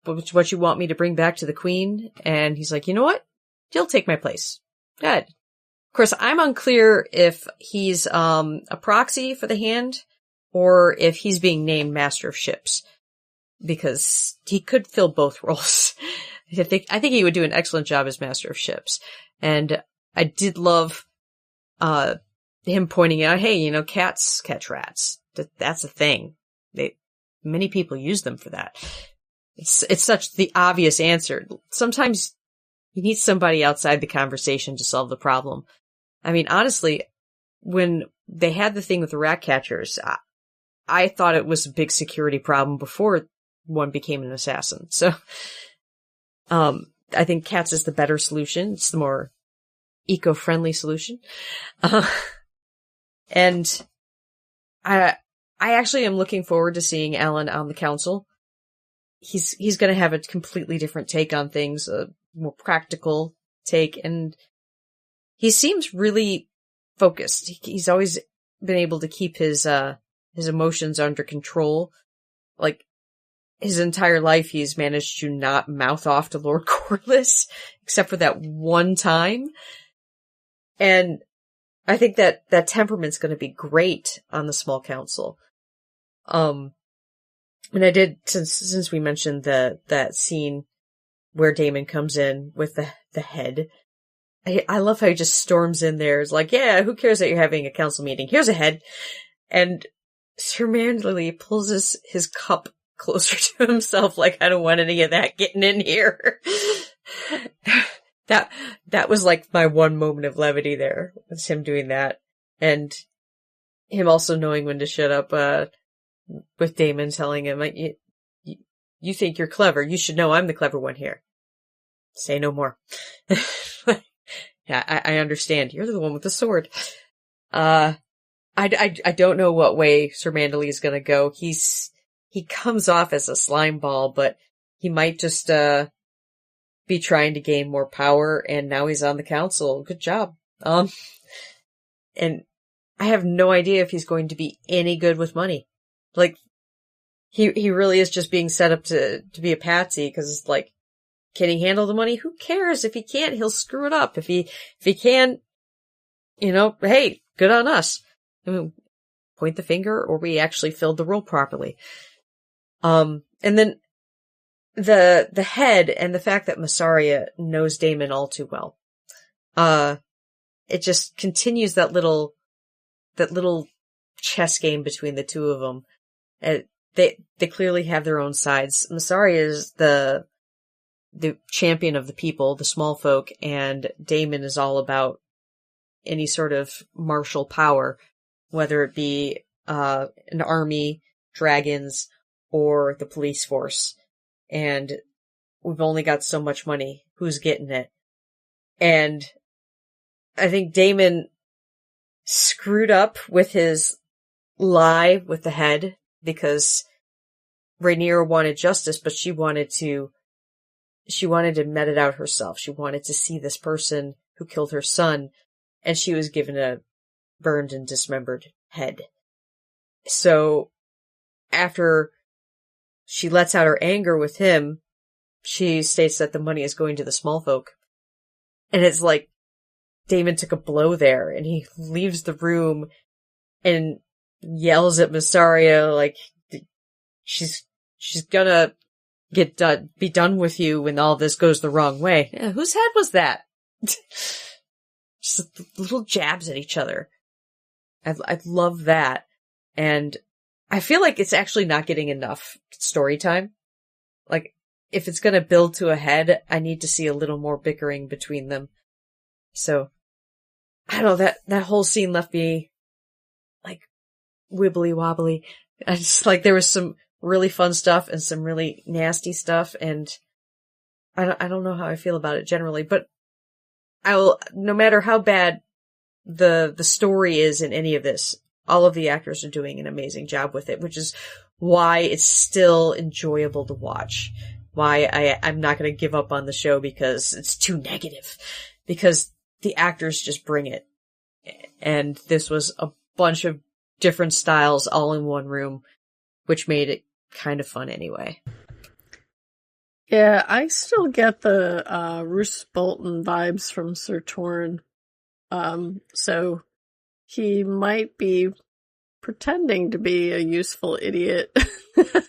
what you want me to bring back to the Queen?" And he's like, "You know what? You'll take my place." Good. Of course, I'm unclear if he's a proxy for the Hand, or if he's being named Master of Ships, because he could fill both roles. I think he would do an excellent job as Master of Ships. And I did love him pointing out, hey, cats catch rats. That's a thing. Many people use them for that. It's such the obvious answer. Sometimes you need somebody outside the conversation to solve the problem. I mean, honestly, when they had the thing with the rat catchers, I thought it was a big security problem before one became an assassin. So, I think cats is the better solution. It's the more eco-friendly solution. And I actually am looking forward to seeing Alan on the council. He's going to have a completely different take on things, a more practical take, and he seems really focused. He's always been able to keep his emotions under control. Like, his entire life, he's managed to not mouth off to Lord Corlys, except for that one time. And I think that temperament's going to be great on the small council. And I did, since we mentioned that scene where Daemon comes in with the head, I love how he just storms in there. It's like, yeah, who cares that you're having a council meeting? Here's a head. And Sir Manderley pulls his cup closer to himself, like, I don't want any of that getting in here. That was like my one moment of levity there, was him doing that. And him also knowing when to shut up, with Daemon telling him, like, you think you're clever. You should know I'm the clever one here. Say no more. Yeah, I understand. You're the one with the sword. I don't know what way Sir Manderley is gonna go. He's he comes off as a slime ball, but he might just, be trying to gain more power, and now he's on the council. Good job. And I have no idea if he's going to be any good with money. Like, he really is just being set up to be a patsy, because, like, can he handle the money? Who cares? If he can't, he'll screw it up. If he can, hey, good on us. I mean, point the finger, or we actually filled the role properly. And then the head and the fact that Massaria knows Damon all too well. It just continues that little chess game between the two of them. They clearly have their own sides. Massaria is the champion of the people, the small folk, and Damon is all about any sort of martial power, whether it be an army, dragons, or the police force. And we've only got so much money. Who's getting it? And I think Damon screwed up with his lie with the head, because Rhaenyra wanted justice, but she wanted to met it out herself. She wanted to see this person who killed her son, and she was given a burned and dismembered head. So after she lets out her anger with him, she states that the money is going to the small folk. And it's like Damon took a blow there, and he leaves the room and yells at Massaria like she's gonna be done with you when all this goes the wrong way. Yeah, whose head was that? Just little jabs at each other. I love that. And I feel like it's actually not getting enough story time. Like, if it's gonna build to a head, I need to see a little more bickering between them. So, I don't know, that whole scene left me, like, wibbly wobbly. I just, like, there was some really fun stuff and some really nasty stuff, and I don't know how I feel about it generally, but no matter how bad the story is in any of this, all of the actors are doing an amazing job with it, which is why it's still enjoyable to watch. Why I'm not going to give up on the show because it's too negative. Because the actors just bring it. And this was a bunch of different styles all in one room, which made it kind of fun anyway. Yeah, I still get the Roose Bolton vibes from Sir Torrhen. So he might be pretending to be a useful idiot,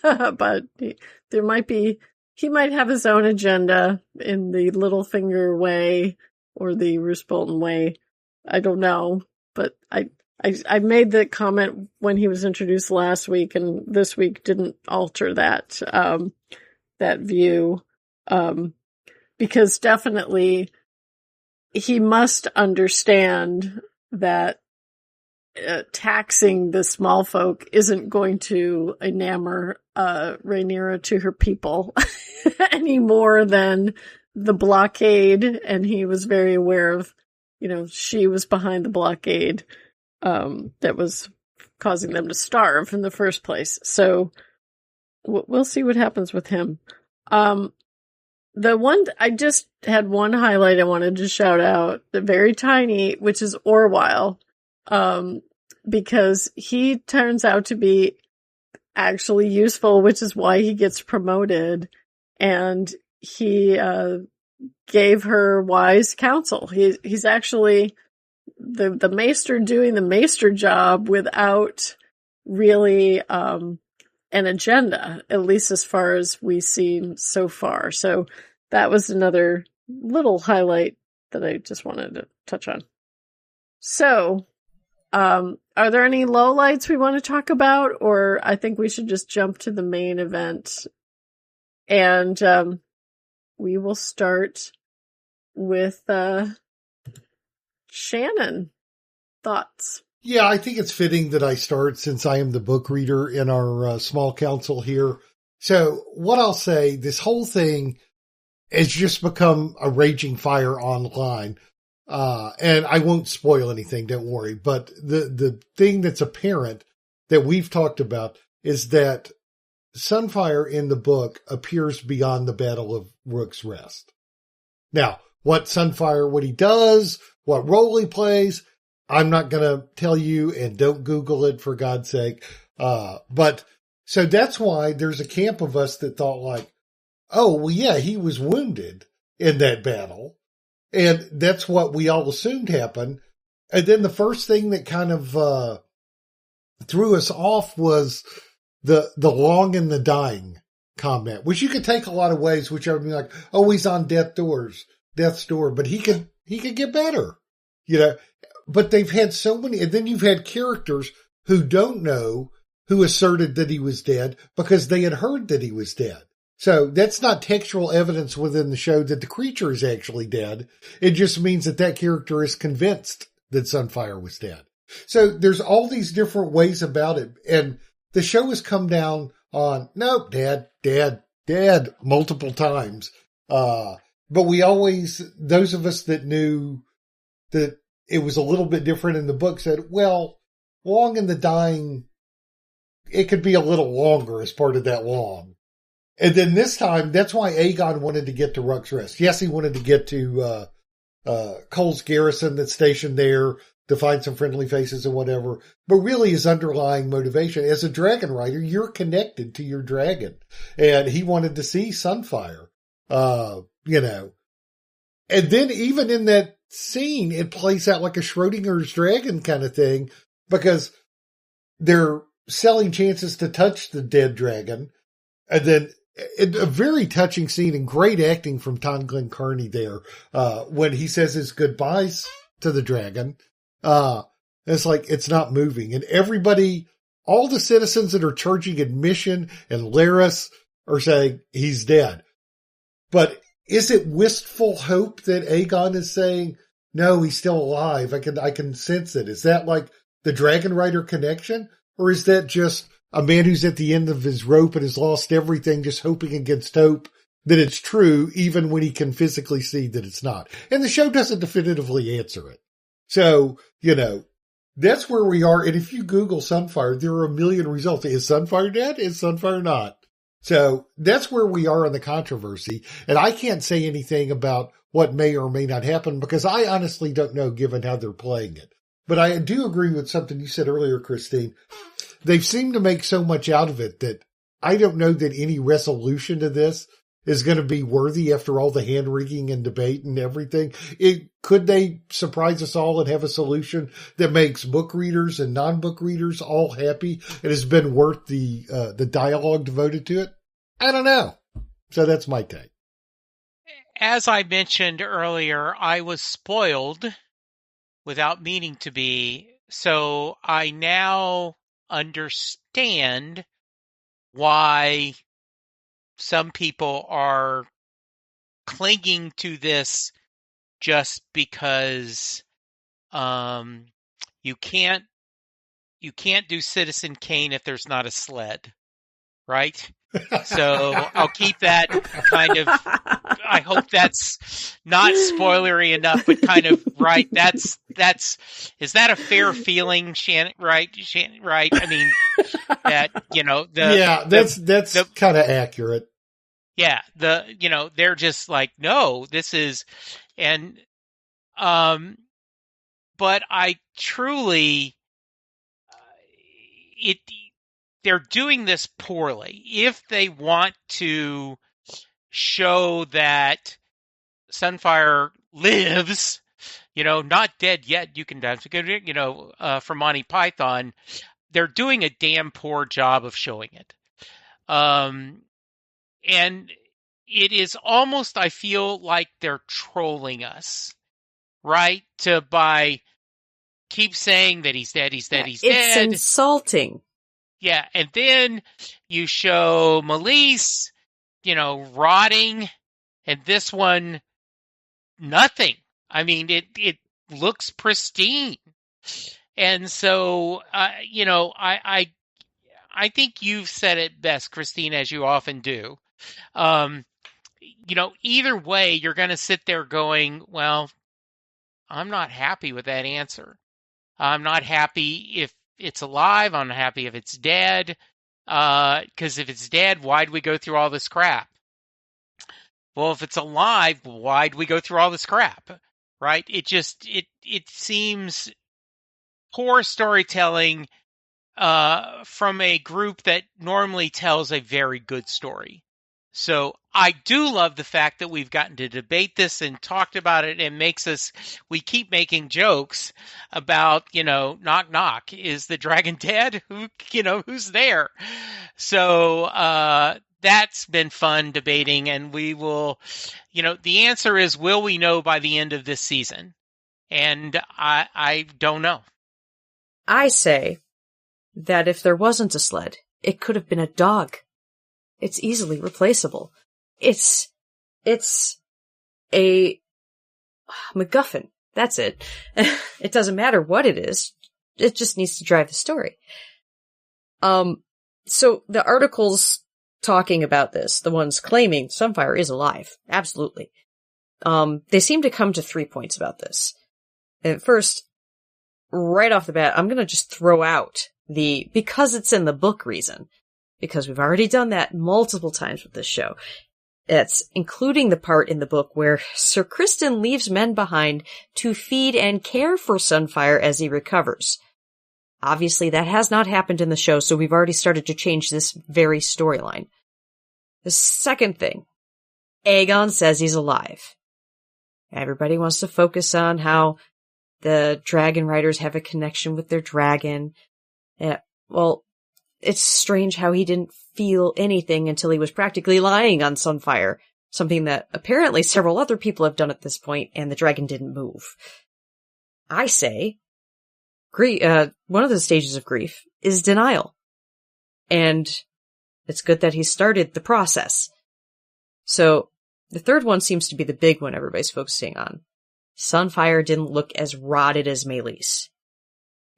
but he might have his own agenda in the Littlefinger way or the Roose Bolton way. I don't know, but I made the comment when he was introduced last week, and this week didn't alter that view, because definitely he must understand that taxing the small folk isn't going to enamor Rhaenyra to her people any more than the blockade, and he was very aware of, she was behind the blockade that was causing them to starve in the first place. So we'll see what happens with him. I just had one highlight I wanted to shout out, the very tiny, which is Orwyle, because he turns out to be actually useful, which is why he gets promoted, and he gave her wise counsel. He's actually the maester doing the maester job without really an agenda, at least as far as we've seen so far. So that was another little highlight that I just wanted to touch on. So, are there any lowlights we want to talk about, or I think we should just jump to the main event? And we will start with Shannon. Thoughts? Yeah, I think it's fitting that I start since I am the book reader in our small council here. So what I'll say, this whole thing has just become a raging fire online. And I won't spoil anything, don't worry. But the thing that's apparent that we've talked about is that Sunfire in the book appears beyond the Battle of Rook's Rest. Now, what Sunfire, what he does, what role he plays, I'm not going to tell you, and don't Google it for God's sake. But so that's why there's a camp of us that thought like, oh, well, yeah, he was wounded in that battle. And that's what we all assumed happened. And then the first thing that kind of, threw us off was the long and the dying comment, which you could take a lot of ways, which I would be like, oh, he's on death's door, but he could get better, but they've had so many, and then you've had characters who don't know, who asserted that he was dead because they had heard that he was dead. So that's not textual evidence within the show that the creature is actually dead. It just means that character is convinced that Sunfire was dead. So there's all these different ways about it. And the show has come down on, nope, dad, multiple times. But we always, those of us that knew that it was a little bit different in the book said, well, long and the dying, it could be a little longer as part of that long. And then this time, that's why Aegon wanted to get to Rook's Rest. Yes, he wanted to get to Cole's garrison that's stationed there to find some friendly faces and whatever. But really his underlying motivation, as a dragon rider, you're connected to your dragon. And he wanted to see Sunfire, And then even in that scene, it plays out like a Schrodinger's dragon kind of thing, because they're selling chances to touch the dead dragon. And then a very touching scene and great acting from Tom Glencarney there, when he says his goodbyes to the dragon. It's like, it's not moving. And everybody, all the citizens that are charging admission and Laris are saying he's dead. But is it wistful hope that Aegon is saying, no, he's still alive? I can sense it. Is that like the Dragon Rider connection? Or is that just a man who's at the end of his rope and has lost everything, just hoping against hope that it's true, even when he can physically see that it's not? And the show doesn't definitively answer it. So, that's where we are. And if you Google Sunfire, there are a million results. Is Sunfire dead? Is Sunfire not? So that's where we are in the controversy. And I can't say anything about what may or may not happen because I honestly don't know, given how they're playing it. But I do agree with something you said earlier, Christine. They've seemed to make so much out of it that I don't know that any resolution to this is going to be worthy after all the hand-wringing and debate and everything. Could they surprise us all and have a solution that makes book readers and non-book readers all happy and has been worth the dialogue devoted to it? I don't know. So that's my take. As I mentioned earlier, I was spoiled without meaning to be. So I now understand why some people are clinging to this just because you can't do Citizen Kane if there's not a sled, right? So I'll keep that kind of, I hope that's not spoilery enough, but kind of, right, is that a fair feeling, Shannon, right? Right? I mean, that, that's kind of accurate. Yeah, they're just like, no, this is, and, but I truly, they're doing this poorly. If they want to show that Sunfire lives, not dead yet, you can dance, from Monty Python, they're doing a damn poor job of showing it. And it is almost, I feel like they're trolling us, right? By keep saying that he's dead, he's dead. It's dead. Insulting. Yeah, and then you show Malice, rotting, and this one, nothing. I mean, it looks pristine. And so, I think you've said it best, Christine, as you often do. Either way, you're going to sit there going, well, I'm not happy with that answer. I'm not happy if it's alive. I'm not happy if it's dead. Because if it's dead, why'd we go through all this crap? Well, if it's alive, why'd we go through all this crap? Right? It seems poor storytelling from a group that normally tells a very good story. So I do love the fact that we've gotten to debate this and talked about it, and we keep making jokes about, knock, knock, is the dragon dead? Who's there? So, that's been fun debating, and we will, the answer is, will we know by the end of this season? And I don't know. I say that if there wasn't a sled, it could have been a dog. It's easily replaceable. It's a MacGuffin. That's it. It doesn't matter what it is. It just needs to drive the story. So the articles talking about this, the ones claiming Sunfire is alive, absolutely. They seem to come to 3 points about this. And first, right off the bat, I'm going to just throw out because it's in the book reason. Because we've already done that multiple times with this show. It's including the part in the book where Sir Criston leaves men behind to feed and care for Sunfire as he recovers. Obviously, that has not happened in the show, so we've already started to change this very storyline. The second thing, Aegon says he's alive. Everybody wants to focus on how the dragon riders have a connection with their dragon. Yeah, well, it's strange how he didn't feel anything until he was practically lying on Sunfire, something that apparently several other people have done at this point, and the dragon didn't move. I say, one of the stages of grief is denial. And it's good that he started the process. So, the third one seems to be the big one everybody's focusing on. Sunfire didn't look as rotted as Meleys.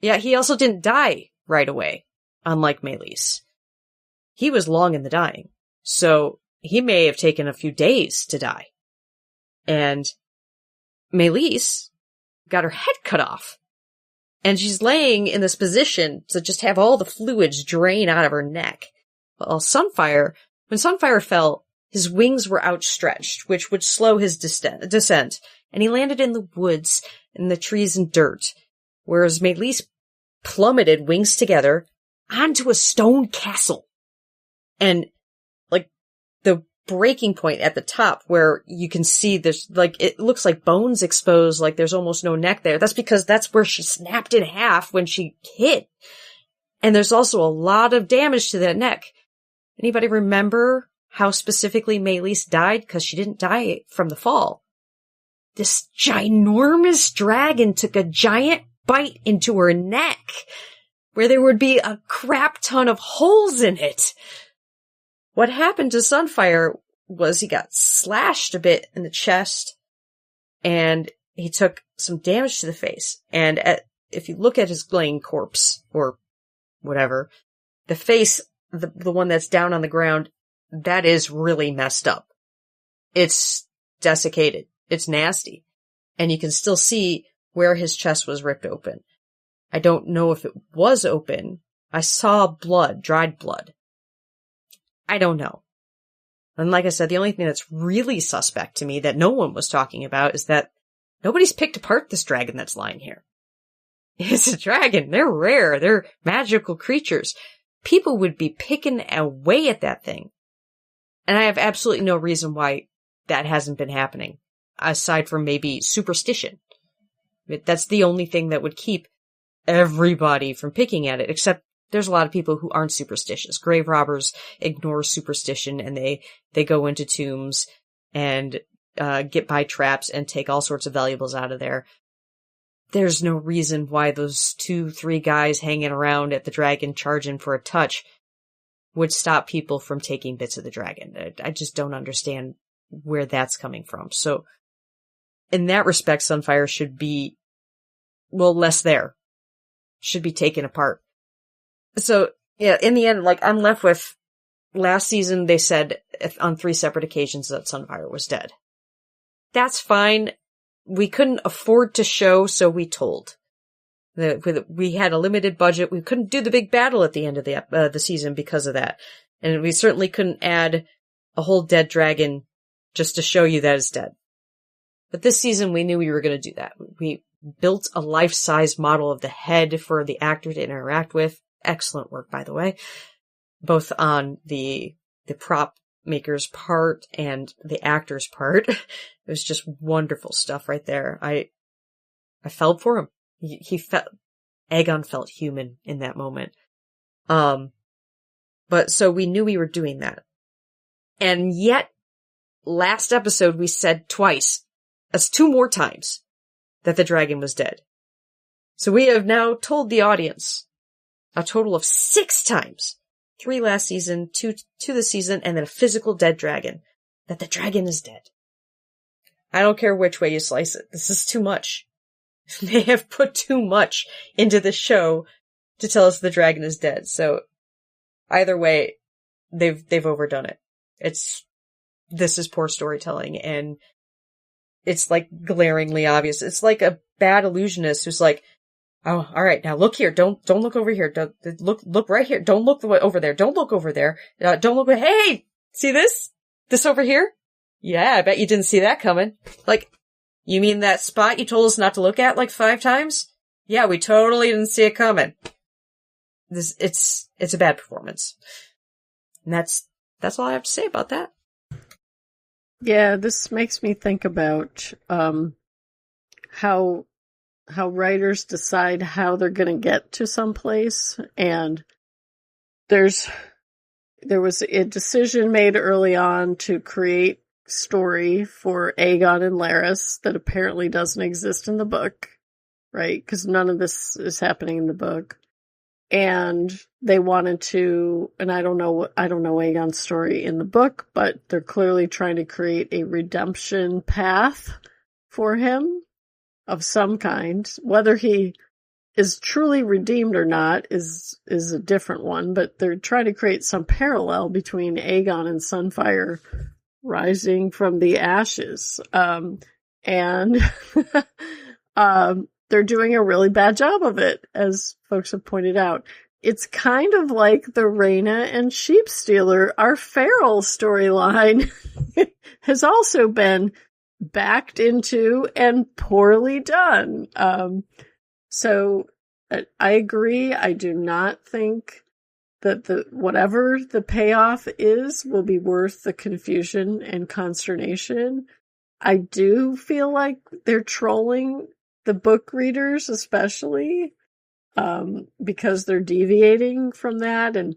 Yeah, he also didn't die right away. Unlike Meleys. He was long in the dying, so he may have taken a few days to die. And Meleys got her head cut off. And she's laying in this position to just have all the fluids drain out of her neck. Well, when Sunfire fell, his wings were outstretched, which would slow his descent, and he landed in the woods, in the trees and dirt, whereas Meleys plummeted wings together onto a stone castle. And, the breaking point at the top where you can see there's, it looks like bones exposed, there's almost no neck there. That's because that's where she snapped in half when she hit. And there's also a lot of damage to that neck. Anybody remember how specifically Meleys died? Because she didn't die from the fall. This ginormous dragon took a giant bite into her neck, where there would be a crap ton of holes in it. What happened to Sunfire was he got slashed a bit in the chest, and he took some damage to the face. And if you look at his laying corpse, or whatever, the face, the one that's down on the ground, that is really messed up. It's desiccated. It's nasty. And you can still see where his chest was ripped open. I don't know if it was open. I saw blood, dried blood. I don't know. And like I said, the only thing that's really suspect to me that no one was talking about is that nobody's picked apart this dragon that's lying here. It's a dragon. They're rare. They're magical creatures. People would be picking away at that thing. And I have absolutely no reason why that hasn't been happening, aside from maybe superstition. That's the only thing that would keep everybody from picking at it, except there's a lot of people who aren't superstitious. Grave robbers ignore superstition, and they go into tombs and get by traps and take all sorts of valuables out of there. There's no reason why those 2-3 guys hanging around at the dragon charging for a touch would stop people from taking bits of the dragon. I just don't understand where that's coming from. So, in that respect, Sunfire should be, less there. Should be taken apart. So, yeah, in the end, I'm left with, last season they said on 3 separate occasions that Sunfire was dead. That's fine. We couldn't afford to show, so we told. We had a limited budget. We couldn't do the big battle at the end of the season because of that. And we certainly couldn't add a whole dead dragon just to show you that it's dead. But this season, we knew we were going to do that. We built a life-size model of the head for the actor to interact with. Excellent work, by the way. Both on the prop maker's part and the actor's part. It was just wonderful stuff right there. I felt for him. Aegon felt human in that moment. But so we knew we were doing that. And yet, last episode we said twice, as 2 more times, that the dragon was dead. So we have now told the audience a total of 6 times, 3 last season, 2 this season, and then a physical dead dragon, that the dragon is dead. I don't care which way you slice it. This is too much. They have put too much into the show to tell us the dragon is dead. So either way, they've overdone it. This is poor storytelling, and it's like glaringly obvious. It's like a bad illusionist who's like, oh, all right, now look here. Don't look over here. Don't look right here. Don't look over there. Don't look over there. Don't look. Hey, see this? This over here? Yeah, I bet you didn't see that coming. Like, you mean that spot you told us not to look at like 5 times? Yeah, we totally didn't see it coming. It's a bad performance. And that's all I have to say about that. Yeah, this makes me think about how writers decide how they're going to get to some place, and there was a decision made early on to create story for Aegon and Larys that apparently doesn't exist in the book, right? Because none of this is happening in the book. And they wanted to, and I don't know Aegon's story in the book, but they're clearly trying to create a redemption path for him of some kind. Whether he is truly redeemed or not is a different one, but they're trying to create some parallel between Aegon and Sunfire rising from the ashes. And they're doing a really bad job of it, as folks have pointed out. It's kind of like the Rhaena and Sheep Stealer, our Feral storyline has also been backed into and poorly done. So I agree. I do not think that whatever the payoff is will be worth the confusion and consternation. I do feel like they're trolling the book readers, especially, because they're deviating from that, and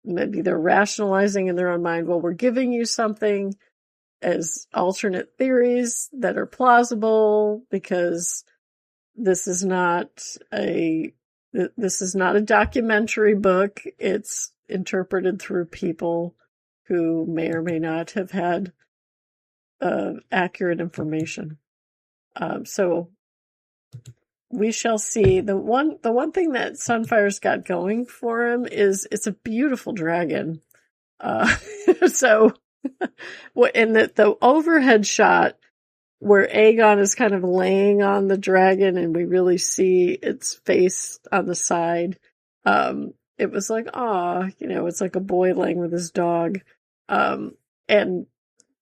maybe they're rationalizing in their own mind, well, we're giving you something as alternate theories that are plausible because this is not a documentary book. It's interpreted through people who may or may not have had accurate information. So we shall see. The one thing that Sunfire's got going for him is it's a beautiful dragon. So in the overhead shot where Aegon is kind of laying on the dragon and we really see its face on the side, it was like, it's like a boy laying with his dog. And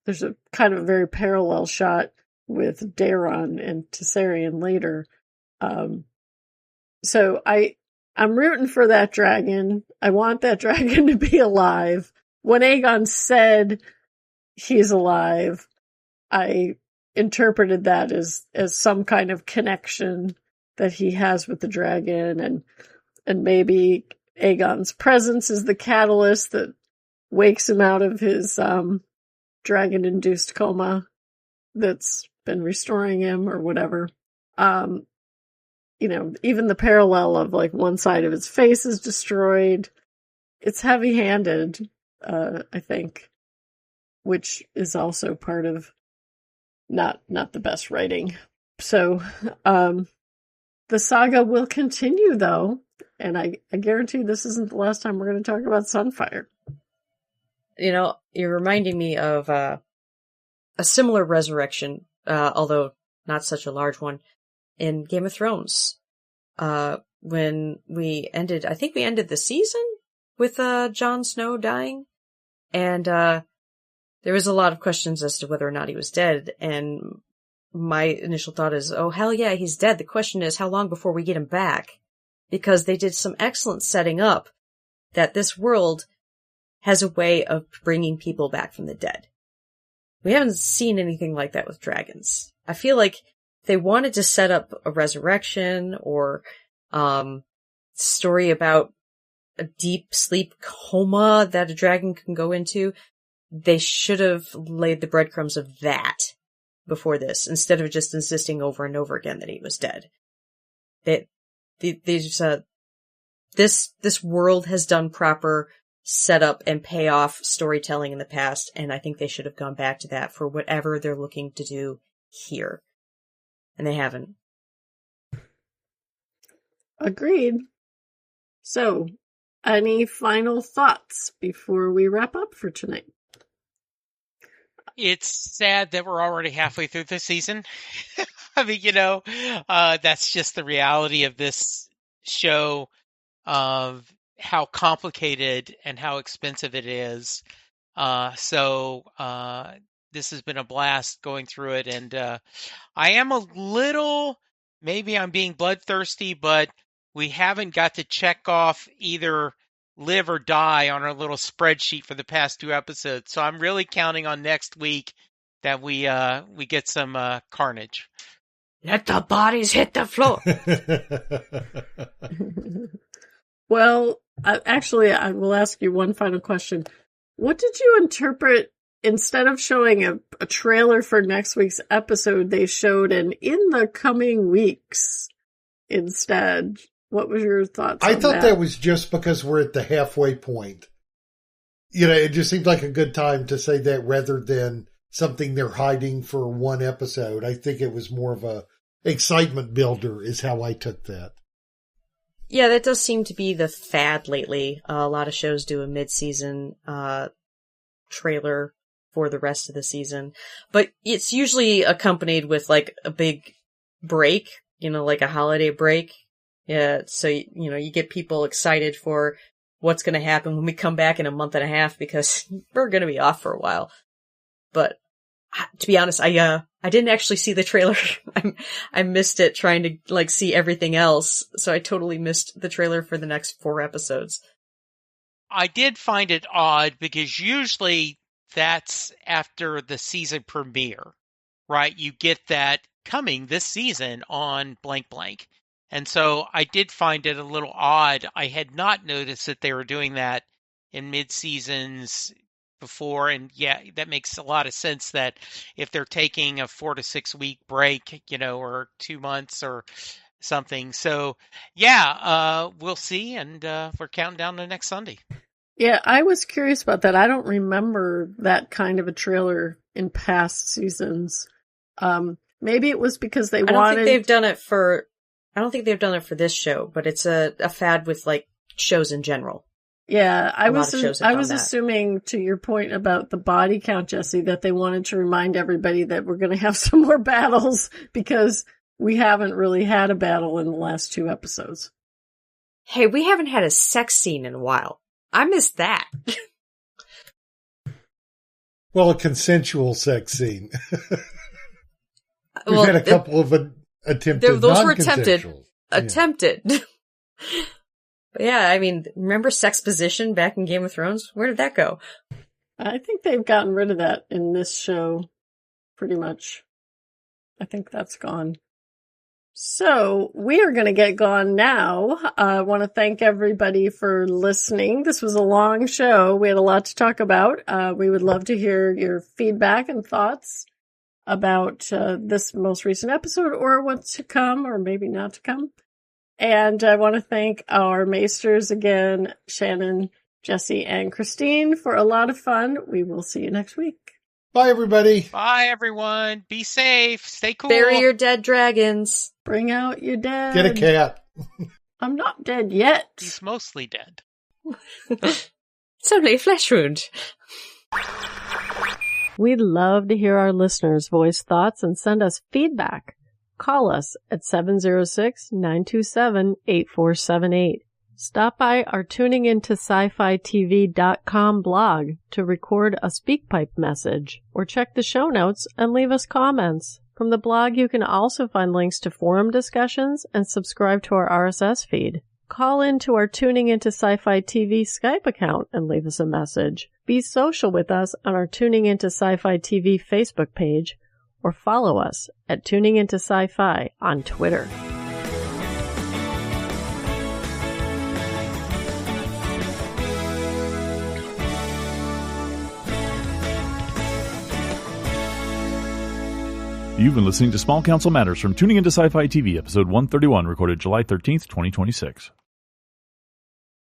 there's a kind of very parallel shot with Daeron and Tessarion later. So I'm rooting for that dragon. I want that dragon to be alive. When Aegon said he's alive, I interpreted that as some kind of connection that he has with the dragon, and maybe Aegon's presence is the catalyst that wakes him out of his dragon-induced coma that's been restoring him or whatever. Even the parallel of like one side of its face is destroyed. It's heavy-handed, I think, which is also part of not the best writing. So, the saga will continue though, and I guarantee this isn't the last time we're going to talk about Sunfire. You're reminding me of a similar resurrection, although not such a large one, in Game of Thrones. when I think we ended the season with Jon Snow dying. And there was a lot of questions as to whether or not he was dead. And my initial thought is, oh, hell yeah, he's dead. The question is, how long before we get him back? Because they did some excellent setting up that this world has a way of bringing people back from the dead. We haven't seen anything like that with dragons. I feel like they wanted to set up a resurrection or story about a deep sleep coma that a dragon can go into. They should have laid the breadcrumbs of that before this, instead of just insisting over and over again that he was dead. This world has done proper setup and payoff storytelling in the past, and I think they should have gone back to that for whatever they're looking to do here. And they haven't. Agreed. So, any final thoughts before we wrap up for tonight? It's sad that we're already halfway through the season. I mean, that's just the reality of this show, of how complicated and how expensive it is. So this has been a blast going through it. And I am a little, maybe I'm being bloodthirsty, but we haven't got to check off either live or die on our little spreadsheet for the past 2 episodes. So I'm really counting on next week that we get some carnage. Let the bodies hit the floor. Well, I will ask you one final question. What did you interpret, instead of showing a trailer for next week's episode, they showed an in the coming weeks instead? What was your thoughts on that? I thought that was just because we're at the halfway point. It just seemed like a good time to say that rather than something they're hiding for one episode. I think it was more of a excitement builder is how I took that. Yeah, that does seem to be the fad lately. A lot of shows do a mid-season trailer for the rest of the season. But it's usually accompanied with like a big break, like a holiday break. Yeah, so, you get people excited for what's going to happen when we come back in a month and a half, because we're going to be off for a while. But to be honest, I didn't actually see the trailer. I missed it trying to see everything else. So I totally missed the trailer for the next 4 episodes. I did find it odd because usually that's after the season premiere, right? You get that coming this season on blank blank. And so I did find it a little odd. I had not noticed that they were doing that in mid-seasons before. And yeah, that makes a lot of sense that if they're taking a 4 to 6 week break, or 2 months or something. So yeah, we'll see. And we're counting down to next Sunday. Yeah, I was curious about that. I don't remember that kind of a trailer in past seasons. Maybe it was because they wanted... I don't think they've done it for this show, but it's a fad with shows in general. Yeah, I was assuming, to your point about the body count, Jesse, that they wanted to remind everybody that we're going to have some more battles, because we haven't really had a battle in the last 2 episodes. Hey, we haven't had a sex scene in a while. I missed that. Well, a consensual sex scene. We've had a couple of attempted. Those were attempted. But yeah, I mean, remember sex position back in Game of Thrones? Where did that go? I think they've gotten rid of that in this show, pretty much. I think that's gone. So, we are going to get gone now. I want to thank everybody for listening. This was a long show. We had a lot to talk about. We would love to hear your feedback and thoughts about this most recent episode, or what's to come, or maybe not to come. And I want to thank our maesters again, Shannon, Jesse, and Christine, for a lot of fun. We will see you next week. Bye, everybody. Bye, everyone. Be safe. Stay cool. Bury your dead dragons. Bring out your dead. Get a cat. I'm not dead yet. He's mostly dead. It's only a flesh wound. We'd love to hear our listeners voice thoughts and send us feedback. Call us at 706-927-8478. Stop by our tuningintoscifitv.com blog to record a SpeakPipe message, or check the show notes and leave us comments. From the blog, you can also find links to forum discussions and subscribe to our RSS feed. Call into our Tuning Into Sci-Fi TV Skype account and leave us a message. Be social with us on our Tuning Into Sci-Fi TV Facebook page, or follow us at Tuning Into Sci-Fi on Twitter. You've been listening to Small Council Matters from Tuning Into Sci-Fi TV, episode 131, recorded July 13th, 2026.